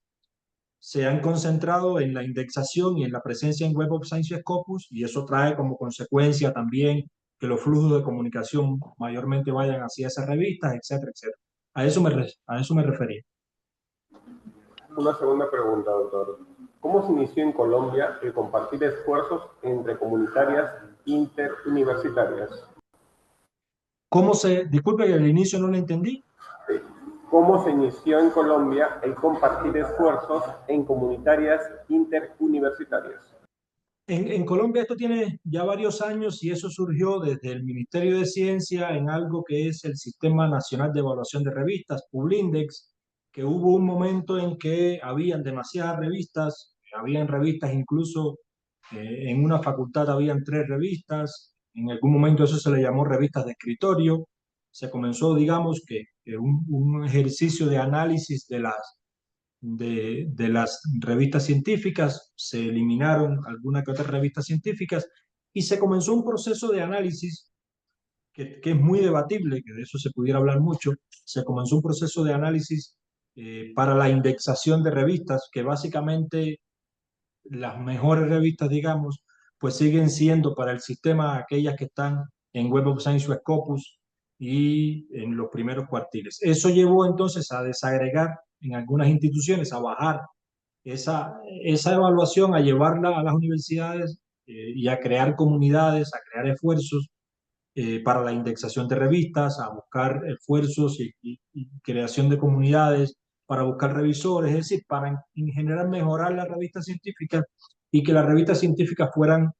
se han concentrado en la indexación y en la presencia en Web of Science y Scopus, y eso trae como consecuencia también que los flujos de comunicación mayormente vayan hacia esas revistas, etcétera, etcétera. A eso me refería. Una segunda pregunta, doctor. ¿Cómo se inició en Colombia el compartir esfuerzos entre comunitarias interuniversitarias? Disculpe que al inicio no lo entendí. ¿Cómo se inició en Colombia el compartir esfuerzos en comunitarias interuniversitarias? En Colombia esto tiene ya varios años y eso surgió desde el Ministerio de Ciencia en algo que es el Sistema Nacional de Evaluación de Revistas, Publindex, que hubo un momento en que habían demasiadas revistas, habían revistas incluso en una facultad habían 3 revistas, en algún momento eso se le llamó revistas de escritorio, se comenzó, digamos, que un ejercicio de análisis de las revistas científicas, se eliminaron algunas que otras revistas científicas y se comenzó un proceso de análisis que es muy debatible, que de eso se pudiera hablar mucho. Se comenzó un proceso de análisis para la indexación de revistas, que básicamente las mejores revistas, digamos, pues siguen siendo para el sistema aquellas que están en Web of Science o Scopus y en los primeros cuartiles. Eso llevó entonces a desagregar en algunas instituciones, a bajar esa evaluación, a llevarla a las universidades y a crear comunidades, a crear esfuerzos para la indexación de revistas, a buscar esfuerzos y creación de comunidades, para buscar revisores, es decir, para en general mejorar las revistas científicas y que las revistas científicas fueran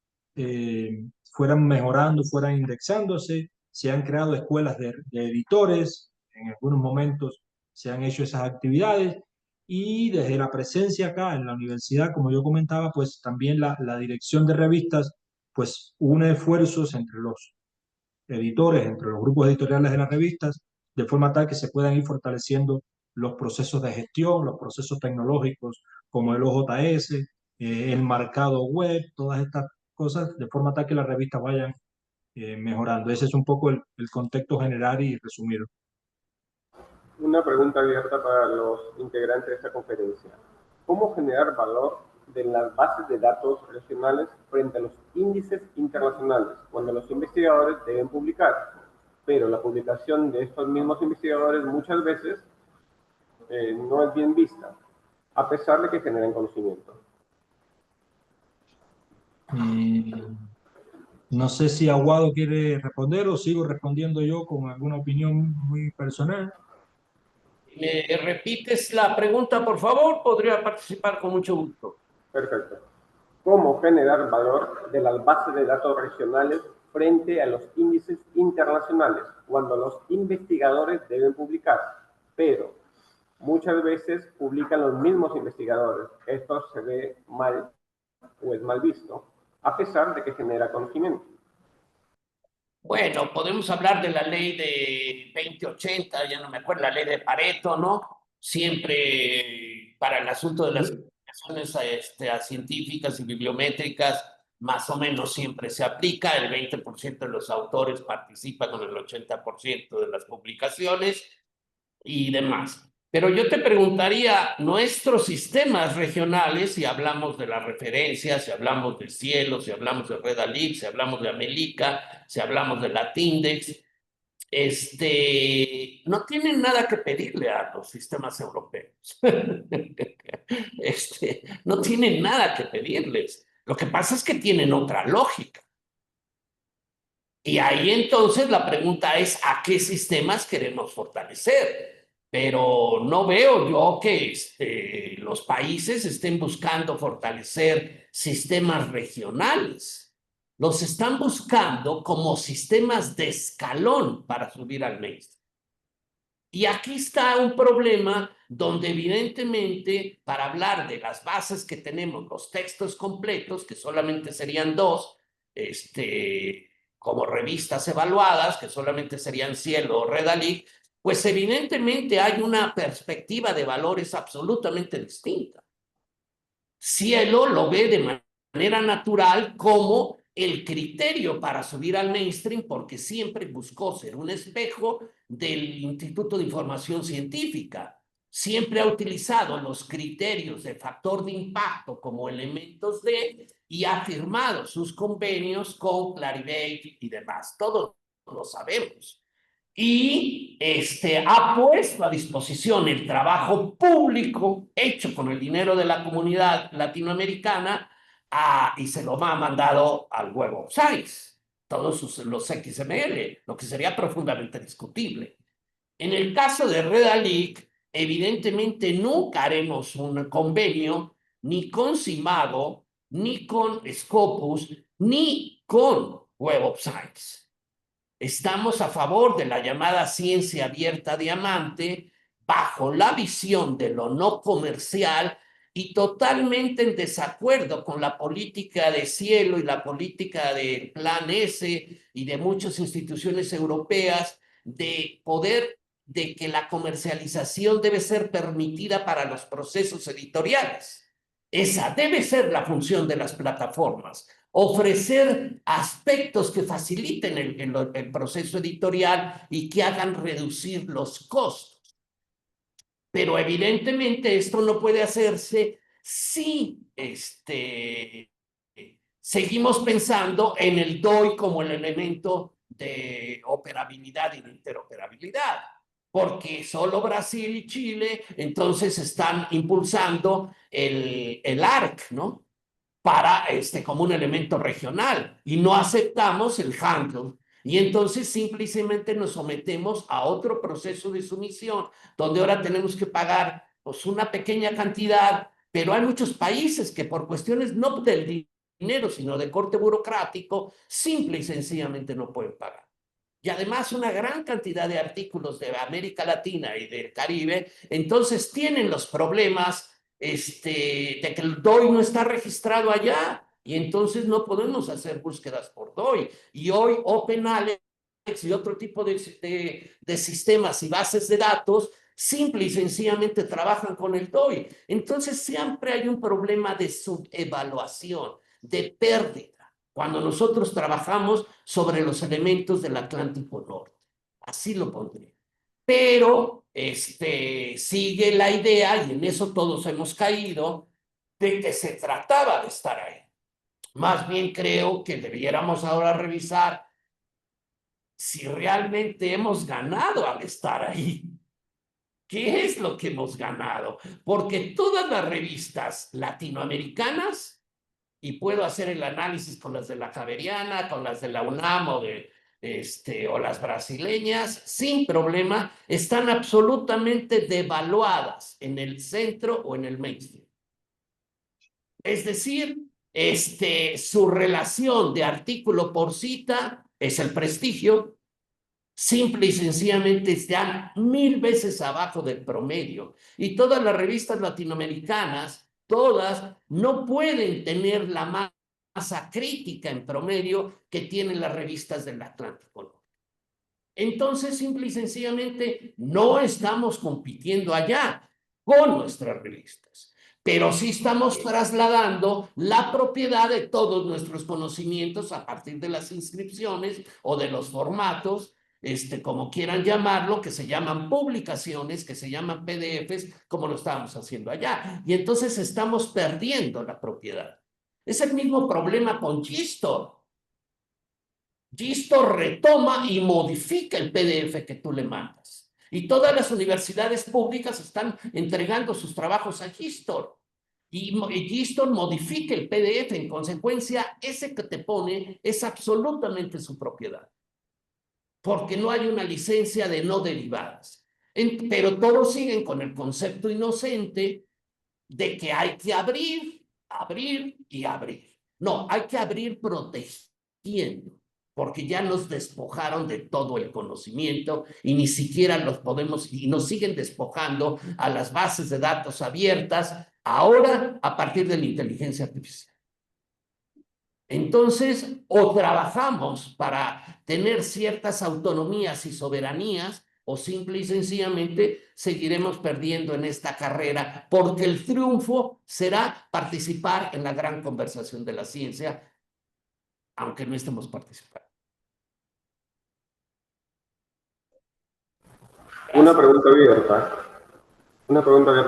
mejorando, fueran indexándose. Se han creado escuelas de editores, en algunos momentos se han hecho esas actividades y desde la presencia acá en la universidad, como yo comentaba, pues también la dirección de revistas pues une esfuerzos entre los editores, entre los grupos editoriales de las revistas, de forma tal que se puedan ir fortaleciendo los procesos de gestión, los procesos tecnológicos como el OJS, el marcado web, todas estas cosas, de forma tal que las revistas vayan mejorando. Ese es un poco el contexto general y resumido. Una pregunta abierta para los integrantes de esta conferencia. ¿Cómo generar valor de las bases de datos regionales frente a los índices internacionales cuando los investigadores deben publicar? Pero la publicación de estos mismos investigadores muchas veces no es bien vista, a pesar de que generan conocimiento. No sé si Aguado quiere responder o sigo respondiendo yo con alguna opinión muy personal. ¿Me repites la pregunta, por favor? Podría participar con mucho gusto. Perfecto. ¿Cómo generar valor de las bases de datos regionales frente a los índices internacionales cuando los investigadores deben publicar? Pero muchas veces publican los mismos investigadores. Esto se ve mal o es mal visto, a pesar de que genera conocimiento. Bueno, podemos hablar de la ley de 2080, ya no me acuerdo, la ley de Pareto, ¿no? Siempre para el asunto de las publicaciones científicas y bibliométricas, más o menos siempre se aplica, el 20% de los autores participan con el 80% de las publicaciones y demás. Pero yo te preguntaría, nuestros sistemas regionales, si hablamos de la referencia, si hablamos de Cielo, si hablamos de Redalib, si hablamos de Amelica, si hablamos de Latindex, no tienen nada que pedirle a los sistemas europeos. No tienen nada que pedirles. Lo que pasa es que tienen otra lógica. Y ahí entonces la pregunta es, ¿a qué sistemas queremos fortalecer? Pero no veo yo que los países estén buscando fortalecer sistemas regionales. Los están buscando como sistemas de escalón para subir al mainstream. Y aquí está un problema donde evidentemente para hablar de las bases que tenemos, los textos completos, que solamente serían 2, como revistas evaluadas, que solamente serían Cielo o Redalyc, pues evidentemente hay una perspectiva de valores absolutamente distinta. Cielo lo ve de manera natural como el criterio para subir al mainstream, porque siempre buscó ser un espejo del Instituto de Información Científica. Siempre ha utilizado los criterios de factor de impacto como elementos y ha firmado sus convenios con Clarivate y demás. Todos lo sabemos. Y ha puesto a disposición el trabajo público hecho con el dinero de la comunidad latinoamericana y se lo ha mandado al Web of Science, todos los XML, lo que sería profundamente discutible. En el caso de Redalyc, evidentemente nunca haremos un convenio ni con Simago, ni con Scopus, ni con Web of Science. Estamos a favor de la llamada ciencia abierta diamante bajo la visión de lo no comercial y totalmente en desacuerdo con la política de Cielo y la política del Plan S y de muchas instituciones europeas de que la comercialización debe ser permitida para los procesos editoriales. Esa debe ser la función de las plataformas. Ofrecer aspectos que faciliten el proceso editorial y que hagan reducir los costos. Pero evidentemente esto no puede hacerse si seguimos pensando en el DOI como el elemento de operabilidad y de interoperabilidad. Porque solo Brasil y Chile entonces están impulsando el ARC, ¿no? Para como un elemento regional y no aceptamos el handle. Y entonces simplemente nos sometemos a otro proceso de sumisión, donde ahora tenemos que pagar pues, una pequeña cantidad, pero hay muchos países que por cuestiones no del dinero, sino de corte burocrático, simple y sencillamente no pueden pagar. Y además una gran cantidad de artículos de América Latina y del Caribe, entonces tienen los problemas de que el DOI no está registrado allá y entonces no podemos hacer búsquedas por DOI. Y hoy OpenAlex y otro tipo de sistemas y bases de datos simple y sencillamente trabajan con el DOI. Entonces siempre hay un problema de subevaluación, de pérdida, cuando nosotros trabajamos sobre los elementos del Atlántico Norte. Así lo pondría. Pero sigue la idea, y en eso todos hemos caído, de que se trataba de estar ahí. Más bien creo que debiéramos ahora revisar si realmente hemos ganado al estar ahí. ¿Qué es lo que hemos ganado? Porque todas las revistas latinoamericanas, y puedo hacer el análisis con las de la Javeriana, con las de la UNAM o las brasileñas, sin problema, están absolutamente devaluadas en el centro o en el mainstream. Es decir, su relación de artículo por cita es el prestigio, simple y sencillamente están 1000 veces abajo del promedio. Y todas las revistas latinoamericanas, todas no pueden tener la masa crítica en promedio que tienen las revistas del Atlántico Norte. Entonces, simple y sencillamente, no estamos compitiendo allá con nuestras revistas, pero sí estamos trasladando la propiedad de todos nuestros conocimientos a partir de las inscripciones o de los formatos, como quieran llamarlo, que se llaman publicaciones, que se llaman PDFs, como lo estábamos haciendo allá. Y entonces estamos perdiendo la propiedad. Es el mismo problema con Gistor. GISTOR retoma y modifica el PDF que tú le mandas. Y todas las universidades públicas están entregando sus trabajos a GISTOR. Y GISTOR modifica el PDF. En consecuencia, ese que te pone es absolutamente su propiedad. Porque no hay una licencia de no derivadas. Pero todos siguen con el concepto inocente de que hay que abrir, abrir y abrir. No, hay que abrir protegiendo, porque ya nos despojaron de todo el conocimiento y ni siquiera los podemos, y nos siguen despojando a las bases de datos abiertas, ahora a partir de la inteligencia artificial. Entonces, o trabajamos para tener ciertas autonomías y soberanías, o simple y sencillamente seguiremos perdiendo en esta carrera, porque el triunfo será participar en la gran conversación de la ciencia, aunque no estemos participando. Una pregunta abierta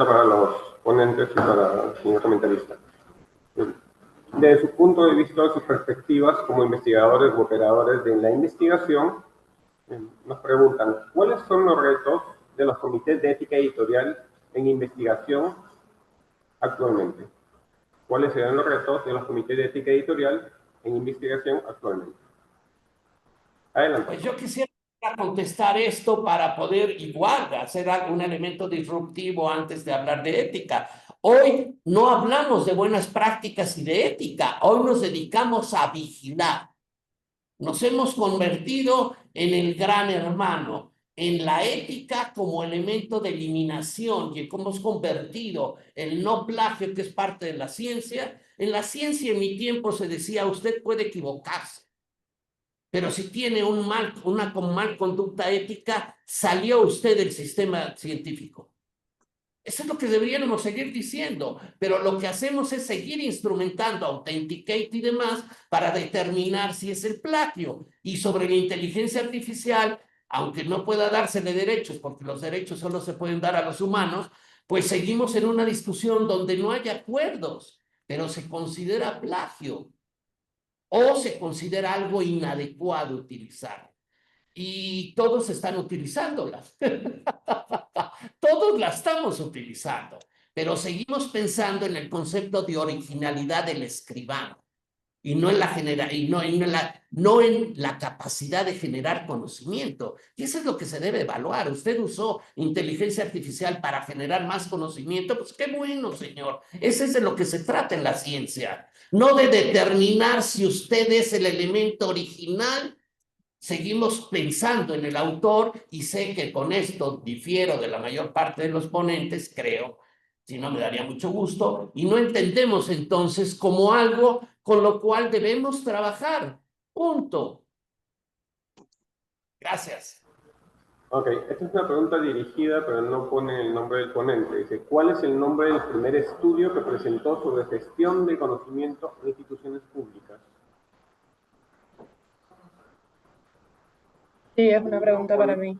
para los ponentes y para el señor comentarista. Desde su punto de vista, de sus perspectivas como investigadores u operadores de la investigación, nos preguntan, ¿cuáles son los retos de los comités de ética editorial en investigación actualmente? ¿Cuáles serán los retos de los comités de ética editorial en investigación actualmente? Adelante. Pues yo quisiera contestar esto para poder igual hacer algún elemento disruptivo antes de hablar de ética. Hoy no hablamos de buenas prácticas y de ética, hoy nos dedicamos a vigilar. Nos hemos convertido en el gran hermano, en la ética como elemento de eliminación, y como hemos convertido el no plagio, que es parte de la ciencia. En la ciencia en mi tiempo se decía, usted puede equivocarse, pero si tiene una mal conducta ética, salió usted del sistema científico. Eso es lo que deberíamos seguir diciendo, pero lo que hacemos es seguir instrumentando Authenticate y demás para determinar si es el plagio. Y sobre la inteligencia artificial, aunque no pueda dársele derechos, porque los derechos solo se pueden dar a los humanos, pues seguimos en una discusión donde no hay acuerdos, pero se considera plagio o se considera algo inadecuado utilizar. Y todos están utilizándolas. Todos la estamos utilizando, pero seguimos pensando en el concepto de originalidad del escribano y no en la capacidad de generar conocimiento. Y eso es lo que se debe evaluar. Usted usó inteligencia artificial para generar más conocimiento, pues qué bueno, señor. Ese es de lo que se trata en la ciencia, no de determinar si usted es el elemento original. Seguimos pensando en el autor y sé que con esto difiero de la mayor parte de los ponentes, creo, si no me daría mucho gusto, y no entendemos entonces como algo con lo cual debemos trabajar. Punto. Gracias. Ok, esta es una pregunta dirigida, pero no pone el nombre del ponente. Dice, ¿cuál es el nombre del primer estudio que presentó sobre gestión de conocimiento en instituciones públicas? Sí, es una pregunta para mí.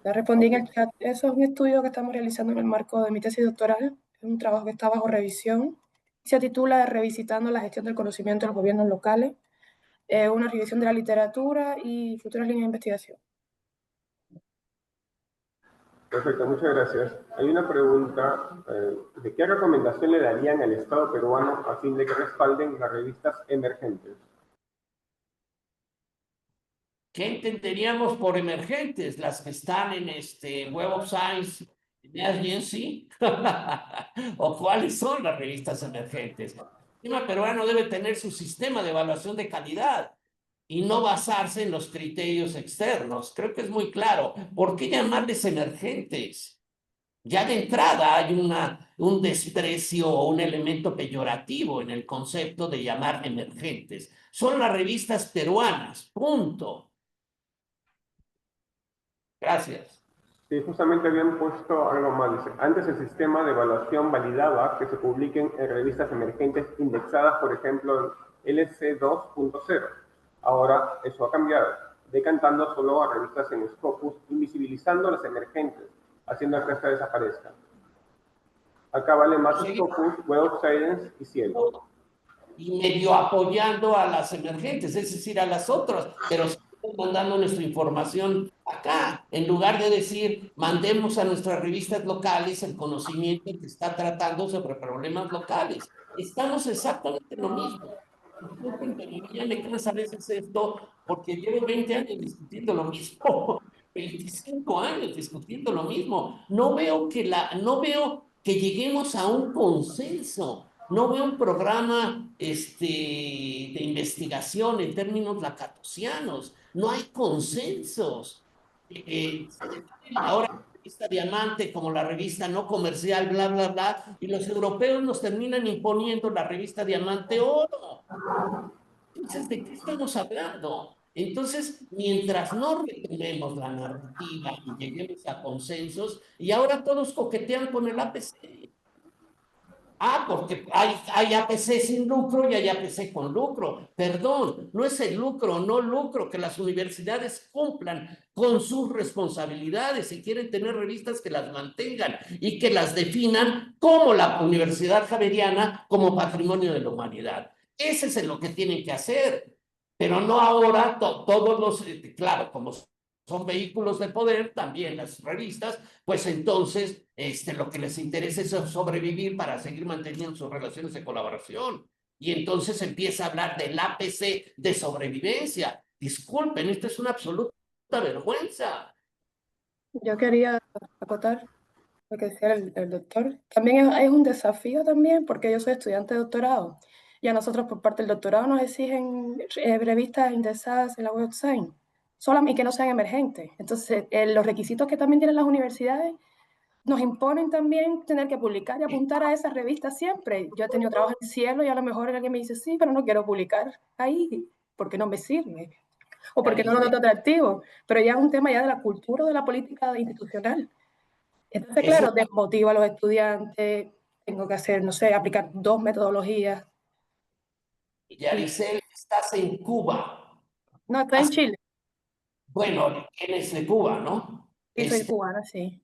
La respondí en el chat. Eso es un estudio que estamos realizando en el marco de mi tesis doctoral. Es un trabajo que está bajo revisión. Se titula Revisitando la gestión del conocimiento en los gobiernos locales. Una revisión de la literatura y futuras líneas de investigación. Perfecto, muchas gracias. Hay una pregunta, ¿de qué recomendación le darían al Estado peruano a fin de que respalden las revistas emergentes? ¿Qué entenderíamos por emergentes? Las que están en Web of Science, Emergency, o cuáles son las revistas emergentes. El sistema peruano debe tener su sistema de evaluación de calidad y no basarse en los criterios externos. Creo que es muy claro. ¿Por qué llamarles emergentes? Ya de entrada hay un desprecio o un elemento peyorativo en el concepto de llamar emergentes. Son las revistas peruanas, punto. Gracias. Sí, justamente habían puesto algo más. Dice, antes el sistema de evaluación validaba que se publiquen en revistas emergentes indexadas, por ejemplo, en LC 2.0. Ahora eso ha cambiado, decantando solo a revistas en Scopus, invisibilizando las emergentes, haciendo que esta desaparezca. Acá vale más Scopus, Web of Science y Cielo. y medio apoyando a las emergentes, es decir, a las otras, pero mandando nuestra información acá, en lugar de decir, mandemos a nuestras revistas locales el conocimiento que está tratando sobre problemas locales. Estamos exactamente lo mismo. Disculpen, pero ya me cansa a veces esto, porque llevo 20 años discutiendo lo mismo, 25 años discutiendo lo mismo. No veo que lleguemos a un consenso. No veo un programa de investigación en términos lacatosianos. No hay consensos. Ahora la revista Diamante como la revista no comercial, bla, bla, bla, y los europeos nos terminan imponiendo la revista Diamante Oro. Entonces, ¿de qué estamos hablando? Entonces, mientras no retomemos la narrativa y lleguemos a consensos, y ahora todos coquetean con el APC. Porque hay APC sin lucro y hay APC con lucro. Perdón, no es el lucro o no lucro, que las universidades cumplan con sus responsabilidades y quieren tener revistas que las mantengan y que las definan como la Universidad Javeriana como patrimonio de la humanidad. Ese es lo que tienen que hacer, pero no ahora todos los, claro, como son vehículos de poder, también las revistas, pues entonces lo que les interesa es sobrevivir para seguir manteniendo sus relaciones de colaboración. Y entonces empieza a hablar del APC de sobrevivencia. Disculpen, esto es una absoluta vergüenza. Yo quería acotar lo que decía el doctor. También es un desafío también, porque yo soy estudiante de doctorado, y a nosotros por parte del doctorado nos exigen revistas indexadas en la Web of Science, y que no sean emergentes. Entonces, los requisitos que también tienen las universidades nos imponen también tener que publicar y apuntar a esas revistas siempre. Yo he tenido trabajo en Cielo y a lo mejor alguien me dice, sí, pero no quiero publicar ahí, porque no me sirve, o porque no lo noto atractivo, pero ya es un tema ya de la cultura o de la política institucional. Entonces, claro, desmotiva a los estudiantes, tengo que hacer, no sé, aplicar 2 metodologías. Yaricel, estás en Cuba. No, estoy en Chile. Bueno, eres de Cuba, ¿no? Sí, soy cubana, sí.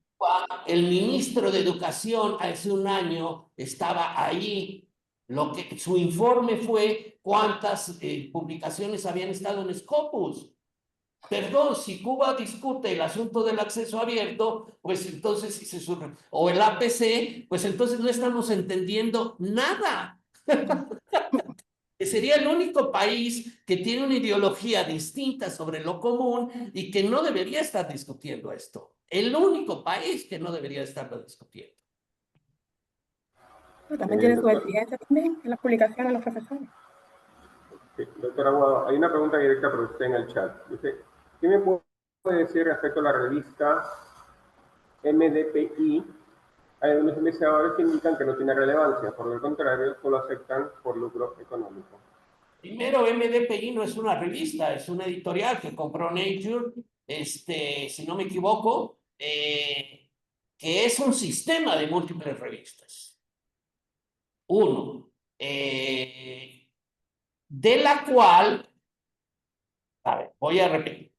El ministro de Educación hace un año estaba ahí. Su informe fue cuántas publicaciones habían estado en Scopus. Perdón, si Cuba discute el asunto del acceso abierto, pues entonces, o el APC, pues entonces no estamos entendiendo nada. Sería el único país que tiene una ideología distinta sobre lo común y que no debería estar discutiendo esto. El único país que no debería estarlo discutiendo. También tiene su exigencia también en las publicaciones de los profesores. Sí, doctor Aguado, hay una pregunta directa para usted en el chat. Dice, ¿qué me puede decir respecto a la revista MDPI? Hay algunos investigadores que indican que no tiene relevancia, por el contrario, solo aceptan por lucro económico. Primero, MDPI no es una revista, es una editorial que compró Nature, si no me equivoco, que es un sistema de múltiples revistas. Uno, de la cual, a ver, voy a repetir.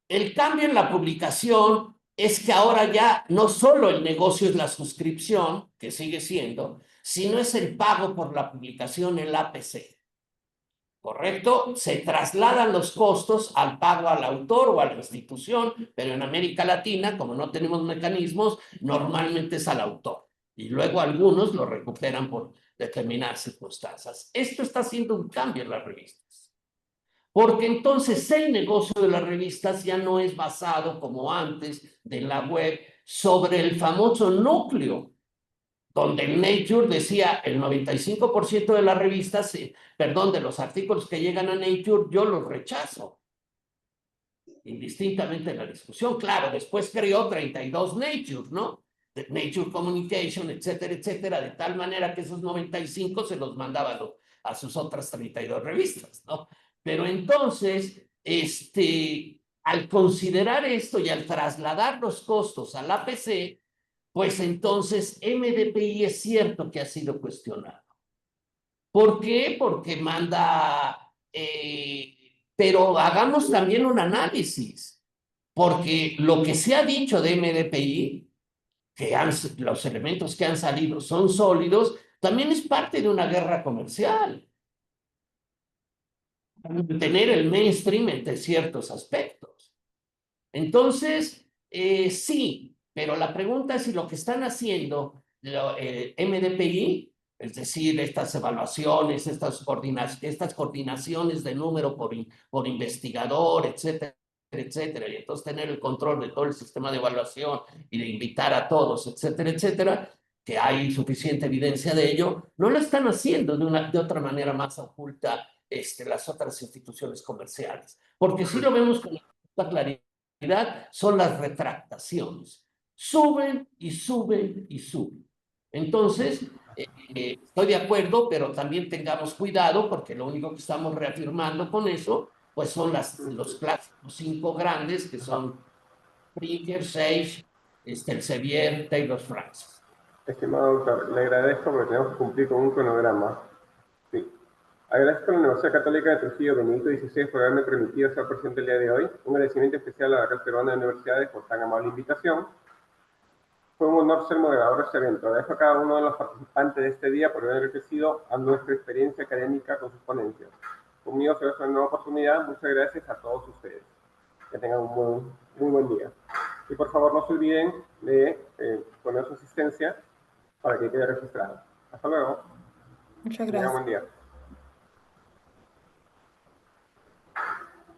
El cambio en la publicación es que ahora ya no solo el negocio es la suscripción, que sigue siendo, sino es el pago por la publicación, el APC. ¿Correcto? Se trasladan los costos al pago al autor o a la institución, pero en América Latina, como no tenemos mecanismos, normalmente es al autor. Y luego algunos lo recuperan por determinadas circunstancias. Esto está haciendo un cambio en las revistas. Porque entonces el negocio de las revistas ya no es basado, como antes, de la web, sobre el famoso núcleo, donde en Nature decía el 95% de las revistas, de los artículos que llegan a Nature, yo los rechazo. Indistintamente en la discusión, claro, después creó 32 Nature, ¿no? Nature Communication, etcétera, etcétera, de tal manera que esos 95 se los mandaba a sus otras 32 revistas, ¿no? Pero entonces, al considerar esto y al trasladar los costos al APC, pues entonces MDPI es cierto que ha sido cuestionado. ¿Por qué? Porque manda... pero hagamos también un análisis, porque lo que se ha dicho de MDPI, que los elementos que han salido son sólidos, también es parte de una guerra comercial. Tener el mainstream entre ciertos aspectos. Entonces, sí, pero la pregunta es si lo que están haciendo MDPI, es decir, estas evaluaciones, estas coordinaciones de número por investigador, etcétera, etcétera, y entonces tener el control de todo el sistema de evaluación y de invitar a todos, etcétera, etcétera, que hay suficiente evidencia de ello, no lo están haciendo de otra manera más oculta las otras instituciones comerciales. Porque si lo vemos con la claridad, son las retractaciones. Suben y suben y suben. Entonces, estoy de acuerdo, pero también tengamos cuidado porque lo único que estamos reafirmando con eso, pues son los clásicos 5 grandes que son Springer, Sage, Elsevier, Taylor Francis. Estimado doctor, le agradezco porque tenemos que cumplir con un cronograma. Sí. Agradezco a la Universidad Católica de Trujillo Benito XVI por haberme permitido ser presente el día de hoy. Un agradecimiento especial a la Red Peruana de Universidades por tan amable invitación. Fue un honor ser moderador de este evento. Agradezco a cada uno de los participantes de este día por haber enriquecido a nuestra experiencia académica con sus ponencias. Conmigo será una nueva oportunidad. Muchas gracias a todos ustedes. Que tengan un muy buen día. Y por favor no se olviden de poner su asistencia para que quede registrado. Hasta luego. Muchas Que tengan gracias. buen día.